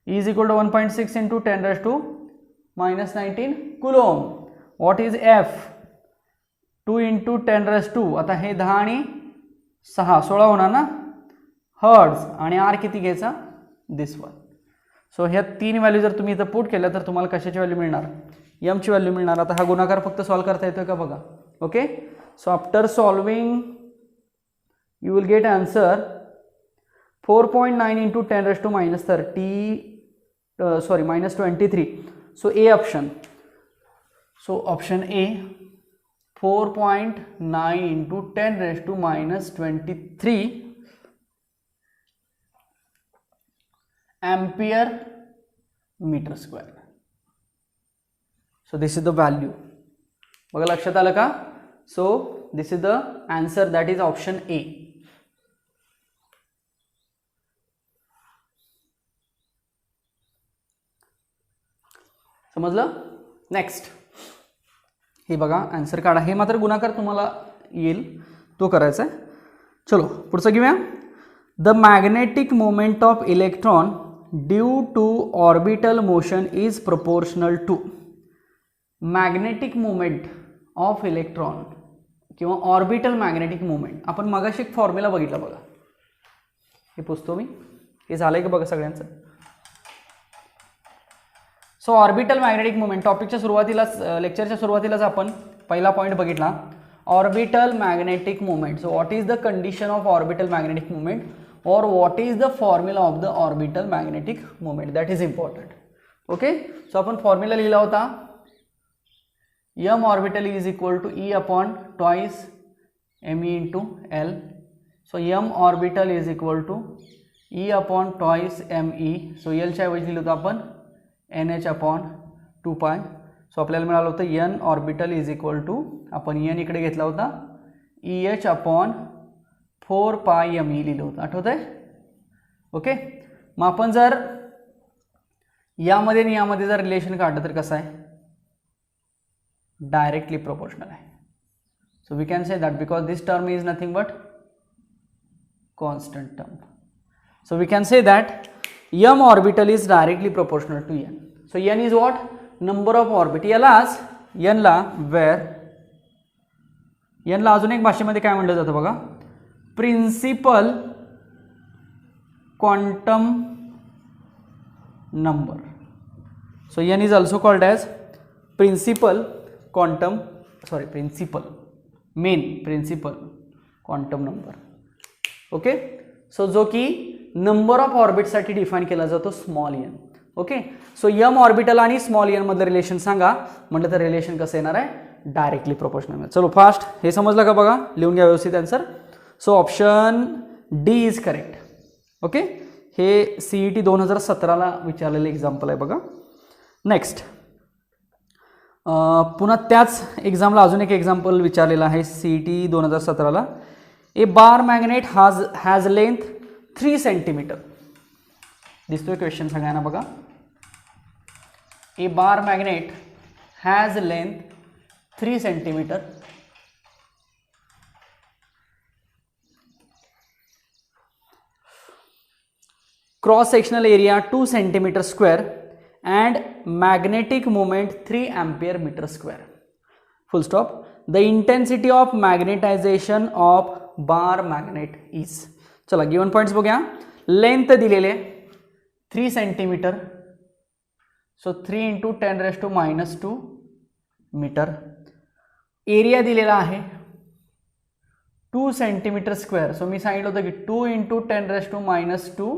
S1: E is equal to 1.6 into 10⁻⁻19 coulomb. What is F, 2 into 10⁻², आता हे 10 आणि 6 16 होणार ना हर्ट्ज, आणि R किती घ्यायचा, दिस वन. सो ह्या 3 व्हॅल्यू जर तुम्ही इथं पुट केल्या तर तुम्हाला कशाची व्हॅल्यू मिळणार, यमची व्हॅल्यू मिळणार. आता हा गुणाकार फक्त सॉल्व करता येतोय का बघा. Okay. So after solving you will get answer 4.9 into 10⁻⁻23. So A option. So option A, 4.9 into 10⁻⁻23 ampere meter square. So this is the value. बघा लक्षात आलं का. So this is the answer, that is option A. समजलं. Next हे बघा answer काढा. हे मात्र गुणाकार तुम्हाला येईल तो करायचा आहे. चलो पुढचं घेऊया. The magnetic moment of electron due to orbital motion is proportional to. Magnetic moment of electron किंवा ऑर्बिटल मॅग्नेटिक मोमेंट, आपण मगाशी एक फॉर्म्युला बघितला बघा, हे पुसतो मी, हे झालंय का बघा सगळ्यांचं. सो ऑर्बिटल मॅग्नेटिक मोमेंट टॉपिकच्या सुरुवातीलाच, लेक्चरच्या सुरुवातीलाच आपण पहिला पॉईंट बघितला, orbital magnetic moment. So what is the condition of orbital magnetic moment or what is the formula of the orbital magnetic moment, that is important. Okay. So आपण formula लिहिला होता, m orbital is equal to E upon twice me into L. So m orbital is equal to E upon twice me. So L च्या ऐवजी लिहिलं होतं आपण NH upon 2π. So आपल्याला मिळालं होतं n orbital is equal to, आपण n इकडे घेतला होता, EH upon 4πme लिहिलं होतं, आठवत आहे. ओके. मग आपण जर यामध्ये आणि यामध्ये जर रिलेशन काढलं तर कसं आहे, डायरेक्टली प्रोपोर्शनल आहे. So we can say that because this term is nothing but constant term. So we can say that m orbital is directly proportional to n. So n is what, number of orbit. यालाच n ला where, n ला अजून एक भाषेमध्ये काय म्हटलं जातं बघा, principal quantum number. So n is also called as principal quantum, sorry principal, main principal quantum number. Okay. So जो की नंबर ऑफ ऑर्बिटसाठी डिफाईन केला जातो small n. Okay. So m orbital आणि स्मॉल n मधलं रिलेशन सांगा म्हटलं तर relation कसं येणार आहे, डायरेक्टली प्रोपोर्शनल. चलो फास्ट, हे समजलं का बघा, लिहून घ्या व्यवस्थित answer. So option D is correct. Okay. हे CET 2017ला विचारलेलं एक्झाम्पल आहे बघा. नेक्स्ट पुन्हा त्याच एक्झामला अजून एक एक्झाम्पल विचारलेलं आहे CET 2017ला. A bar magnet has length 3 centimetre. दिसतोय क्वेश्चन सगळ्यांना बघा. A bar magnet has length 3 centimetre. Cross sectional area 2 centimetre square and magnetic moment 3 ampere meter square. Full stop. The intensity of magnetization of bar magnet is. चला given points बघूया. Length दिलेले 3 centimetre, so 3 into 10⁻² metre. Area दिलेला आहे 2 centimetre square. So मी सांगितलं होतं की 2 × 10⁻²,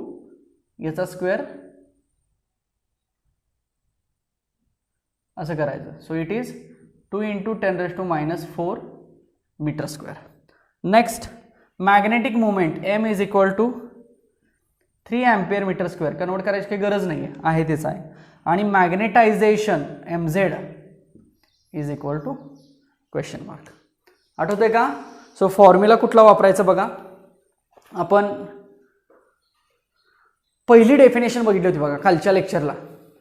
S1: याचा square असं करायचं. So it is 2 × 10⁻⁴ metre square. Next, magnetic moment M is equal to 3 ampere metre square. Convert करायची काही गरज नाही आहे, तेच आहे. आणि magnetisation mz is equal to question mark. आठवतंय का? सो फॉर्म्युला कुठला वापरायचा बघा. आपण पहिली डेफिनेशन बघितली होती बघा खालच्या लेक्चरला.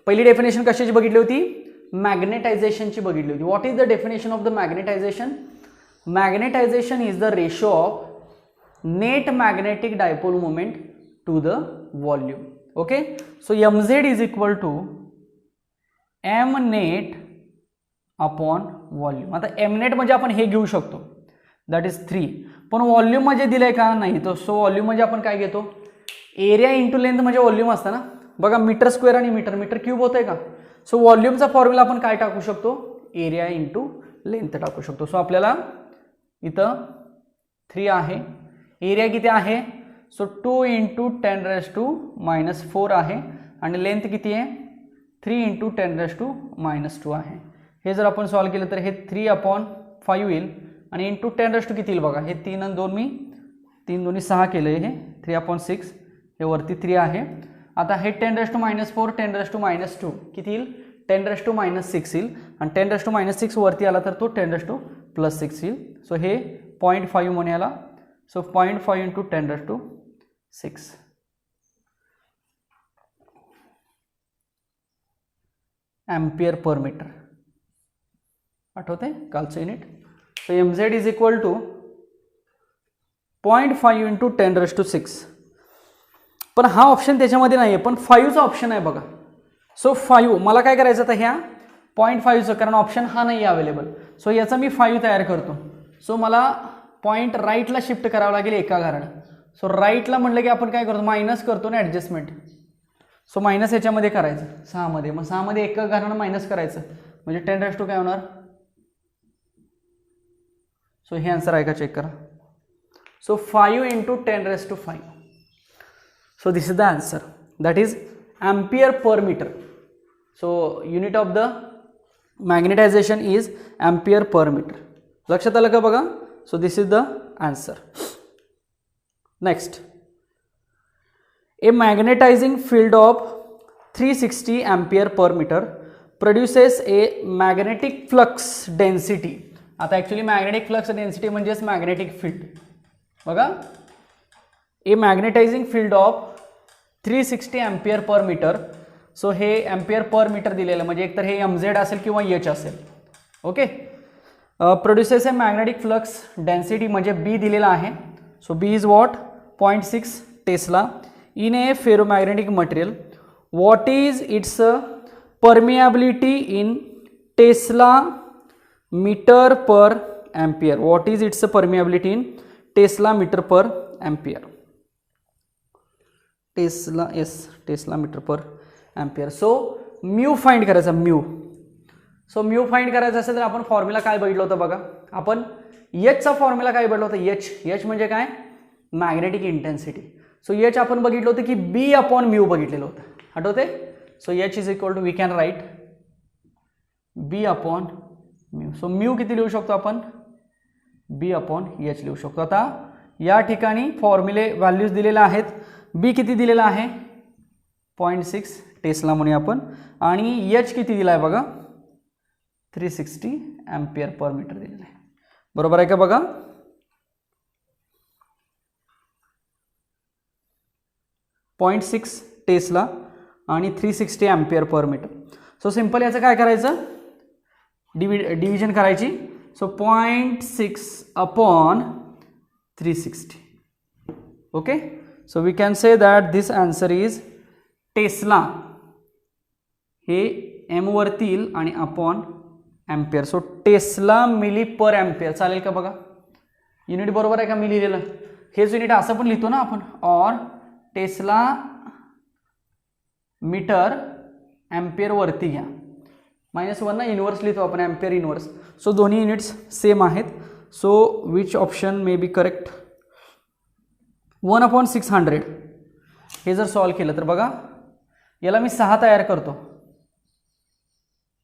S1: पहिली डेफिनेशन कशाची बघितली होती? मॅग्नेटायझेशनची बघितली होती. What is the definition of the magnetisation? Magnetisation is the ratio of net magnetic dipole moment to the volume. Okay, so mz is equal to m net upon volume. आता m नेट म्हणजे आपण हे घेऊ शकतो, that is 3, पण volume म्हणजे दिलंय का? नाही. तो सो व्हॉल्यूम म्हणजे आपण काय घेतो? एरिया इंटू लेंथ म्हणजे व्हॉल्यूम असतं ना. बघा मीटर स्क्वेअर आणि मीटर क्यूब होतंय का? सो व्हॉल्यूमचा फॉर्म्युला आपण काय टाकू शकतो? एरिया इंटू लेंथ टाकू शकतो. सो आपल्याला इथं 3 आहे, एरिया किती आहे? सो 2 × 10⁻⁴ आहे आणि लेंथ किती आहे? 3 × 10⁻² आहे. हे जर आपण सॉल्व केलं तर हे 3/5 येईल आणि इंटू 10 किती येईल बघा. हे 3 आणि 2 मी 3 2 6 केलं, हे 3/6, हे वरती 3 आहे. आता हे 10⁻⁴ 10⁻² किती येईल? 10⁻⁶ येईल आणि 10⁻⁶ वरती आला तर तो 10⁻+6 येईल. सो हे 0.5 म्हणून आला. So 0.5 × 10⁻6 ampere per metre. आठवते कालचं unit? So mz is equal to 0.5 × 10⁻6. पण हा ऑप्शन त्याच्यामध्ये नाही आहे, पण 5चा ऑप्शन आहे बघा. सो 5 मला काय करायचं आता ह्या 0.5चं, कारण ऑप्शन हा नाही आहे अवेलेबल. सो याचा मी 5 तयार करतो. सो मला पॉईंट राईटला शिफ्ट करावं लागेल एका घरानं. सो राईटला म्हटलं की आपण काय करतो? मायनस करतो ना ॲडजस्टमेंट. सो मायनस याच्यामध्ये करायचं 6 मध्ये, मग 6 मध्ये एका घरानं मायनस करायचं म्हणजे 10⁻² काय होणार? सो हे आन्सर आहे का चेक करा. So 5 × 10⁻⁵. So this is the answer, that is ampere per meter. So unit of the magnetization is ampere per meter. लक्षात आलं का बघा? So this is the answer. Next, a magnetizing field of 360 ampere per meter produces a magnetic flux density. आता actually magnetic flux density म्हणजेच magnetic field बघा. A magnetizing field of 360 ampere per metre. So हे ampere per metre दिलेलं म्हणजे एकतर हे mz असेल किंवा h असेल. Okay, produces a magnetic flux density म्हणजे b दिलेला आहे. So b is what? 0.6 tesla in a ferromagnetic material. What is its permeability in tesla metre per ampere? What is its permeability in tesla metre per ampere? Tesla metre per ampere. So mu find करायचा, mu. So mu find करायचं असेल तर आपण formula काय बघितलं होतं बघा. आपण एचचा फॉर्म्युला काय बघितलं होतं? एच म्हणजे काय? Magnetic intensity. सो एच आपण बघितलं होतं की B/μ बघितलेलं होतं, आठवते? So H is equal to we can write B/μ. So mu किती लिहू शकतो आपण? B/h लिहू शकतो. आता या ठिकाणी फॉर्म्युले व्हॅल्यूज दिलेल्या आहेत. बी किती दिलेला आहे? 0.6 टेस्ला म्हणूया आपण. आणि एच किती दिला आहे बघा? 360 अँपिअर पर मीटर दिलेला आहे. बरोबर आहे का बघा? .6 टेस्ला आणि 360 ampere per metre. So simple याचं काय करायचं? डिव्हिजन करायची. So 0.6/360. Okay, so we can say that this answer is tesla. हे एम वरती येईल आणि upon ampere. So tesla milli per ampere. चालेल का बघा? युनिट बरोबर आहे का मी लिहिलेलं? हेच युनिट असं पण लिहितो ना आपण, और टेस्ला मीटर एम्पियर वरती घ्या. -1 ना इन्व्हर्स लिहितो आपण, ॲम्पियर इन्व्हर्स. सो दोन्ही युनिट्स सेम आहेत. So which option may be correct? 1/600 हे जर सॉल्व केलं तर बघा, याला मी 6 तयार करतो,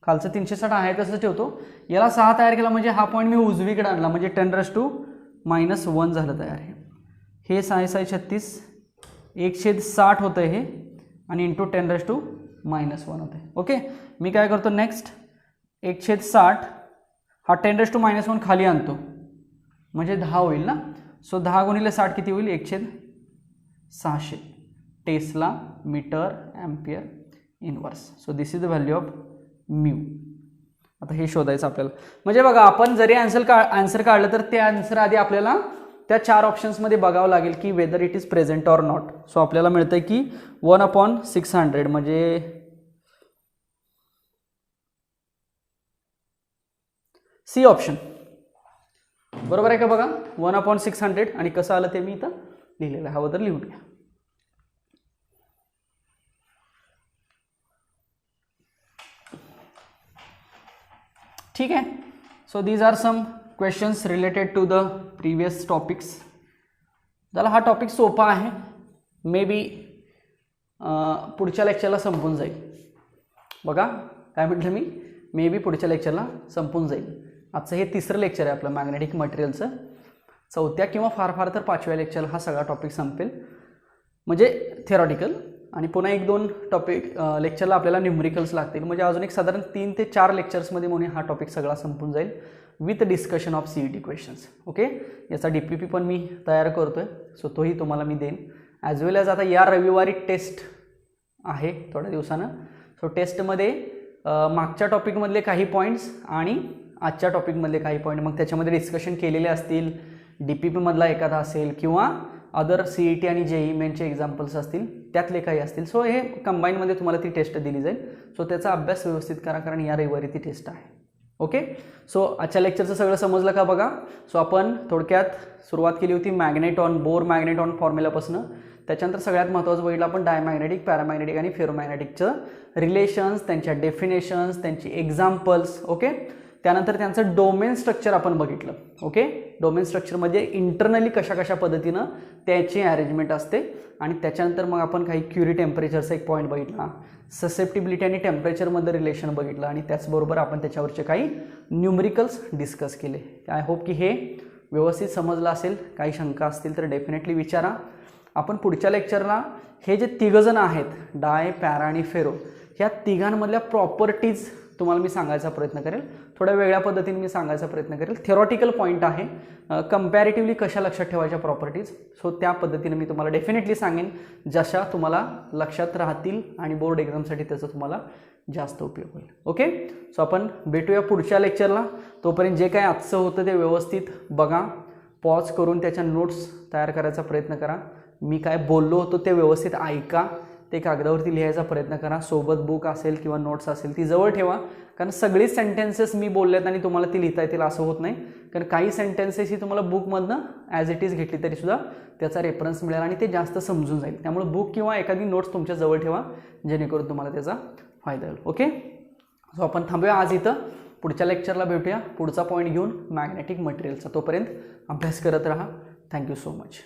S1: खालचं 360 आहे तसं ठेवतो, याला 6 तयार केला म्हणजे हा पॉईंट मी उजवीकडे आणला म्हणजे 10⁻⁻1 झालं तयार. हे 6×6 = 1/60 होतं हे, आणि इंटू 10⁻⁻1 होते. ओके, मी काय करतो नेक्स्ट, 1/60 हा 10⁻⁻1 खाली आणतो म्हणजे 10 होईल ना. सो 10 × 60 किती होईल? 1/600 tesla metre ampere inverse. So this is the value of mu. आता हे शोधायचं आपल्याला. म्हणजे बघा, आपण जरी आन्सर काढलं तर ते आन्सर आधी आपल्याला त्या 4 ऑप्शन्समध्ये बघावं लागेल की whether it is present or not. So आपल्याला मिळतं की 1/600 म्हणजे सी ऑप्शन बरोबर आहे का? बघा 1/600 आणि कसं आलं ते मी इथं लिहिलेलं आहे, हवं तर लिहून घ्या. ठीक आहे. So these are some questions related to the previous topics. झाला, हा टॉपिक सोपा आहे, मे बी पुढच्या लेक्चरला संपून जाईल. बघा काय म्हटलं मी, मे बी पुढच्या लेक्चरला संपून जाईल. आजचं हे 3रं लेक्चर आहे आपलं मॅग्नेटिक मटेरियलचं. 4थ्या किंवा फार तर 5व्या लेक्चरला हा सगळा टॉपिक संपेल, म्हणजे थिअरॉटिकल. आणि पुन्हा 1-2 टॉपिक लेक्चरला आपल्याला न्यूमरिकल्स लागतील. म्हणजे अजून एक साधारण 3 ते 4 लेक्चर्समध्ये म्हणून हा टॉपिक सगळा संपून जाईल with discussion of CET questions. Okay, याचा DPP पण मी तयार करतोय, सो तोही तुम्हाला मी देईन. ॲज वेल ॲज आता या रविवारी टेस्ट आहे थोड्या दिवसानं. सो टेस्टमध्ये मागच्या टॉपिकमधले काही पॉईंट्स आणि आजच्या टॉपिकमधले काही पॉईंट, मग त्याच्यामध्ये डिस्कशन केलेले असतील, DPP मधला एखादा असेल किंवा अदर CET आणि JEE मेनचे एक्झाम्पल्स असतील, त्यातले काही असतील. सो हे कंबाईनमध्ये तुम्हाला ती टेस्ट दिली जाईल. सो त्याचा अभ्यास व्यवस्थित करा, कारण या रविवारी ती टेस्ट आहे. ओके, सो आजच्या लेक्चरचं सगळं समजलं का? बघा, सो आपण थोडक्यात सुरुवात केली होती बोर मॅग्नेटॉन फॉर्म्युलापासून. त्याच्यानंतर सगळ्यात महत्त्वाचं बघितलं आपण डायमॅग्नेटिक, पॅरामॅग्नेटिक आणि फेरोमॅग्नेटिकचं रिलेशन्स, त्यांच्या डेफिनेशन्स, त्यांची एक्झाम्पल्स. ओके, त्यानंतर त्यांचं डोमेन स्ट्रक्चर आपण बघितलं. ओके, डोमेन स्ट्रक्चरमध्ये इंटरनली कशा पद्धतीनं त्याची अरेंजमेंट असते. आणि त्याच्यानंतर मग आपण काही क्युरी टेम्परेचरचा एक पॉईंट बघितला, ससेप्टिबिलिटी आणि टेम्परेचरमध्ये रिलेशन बघितलं, आणि त्याचबरोबर आपण त्याच्यावरचे काही न्यूमरिकल्स डिस्कस केले. आय होप की हे व्यवस्थित समजलं असेल. काही शंका असतील तर डेफिनेटली विचारा. आपण पुढच्या लेक्चरला हे जे 3 जण आहेत, डाय, पॅरा आणि फेरो, ह्या तिघांमधल्या प्रॉपर्टीज तुम्हाला मी सांगायचा प्रयत्न करेल. थोड्या वेगळ्या पद्धतीने मी सांगायचा प्रयत्न करेल. थिअरॉटिकल पॉईंट आहे, कंपॅरेटिव्हली कशा लक्षात ठेवायच्या प्रॉपर्टीज. सो त्या पद्धतीने मी तुम्हाला डेफिनेटली सांगेन, जशा तुम्हाला लक्षात राहतील आणि बोर्ड एक्झामसाठी त्याचा तुम्हाला जास्त उपयोग होईल. ओके, सो आपण भेटूया पुढच्या लेक्चरला. तोपर्यंत जे काय आजचं होतं ते व्यवस्थित बघा, पॉज करून त्याच्या नोट्स तयार करायचा प्रयत्न करा. मी काय बोललो होतो ते व्यवस्थित ऐका, ते कागदावरती लिहायचा प्रयत्न करा. सोबत बुक असेल किंवा नोट्स असेल ती जवळ ठेवा, कारण सगळीच सेंटेन्सेस मी बोललेत आणि तुम्हाला ती लिहिता येतील असं होत नाही. कारण काही सेंटेन्सेस ही तुम्हाला बुकमधनं ॲज इट इज घेतली तरीसुद्धा त्याचा रेफरन्स मिळेल आणि ते जास्त समजून जाईल. त्यामुळे बुक किंवा एखादी नोट्स तुमच्या जवळ ठेवा, जेणेकरून तुम्हाला त्याचा फायदा होईल. ओके, सो आपण थांबूया आज इथं. पुढच्या लेक्चरला भेटूया पुढचा पॉईंट घेऊन मॅग्नेटिक मटेरियलचा. तोपर्यंत अभ्यास करत राहा. Thank you so much.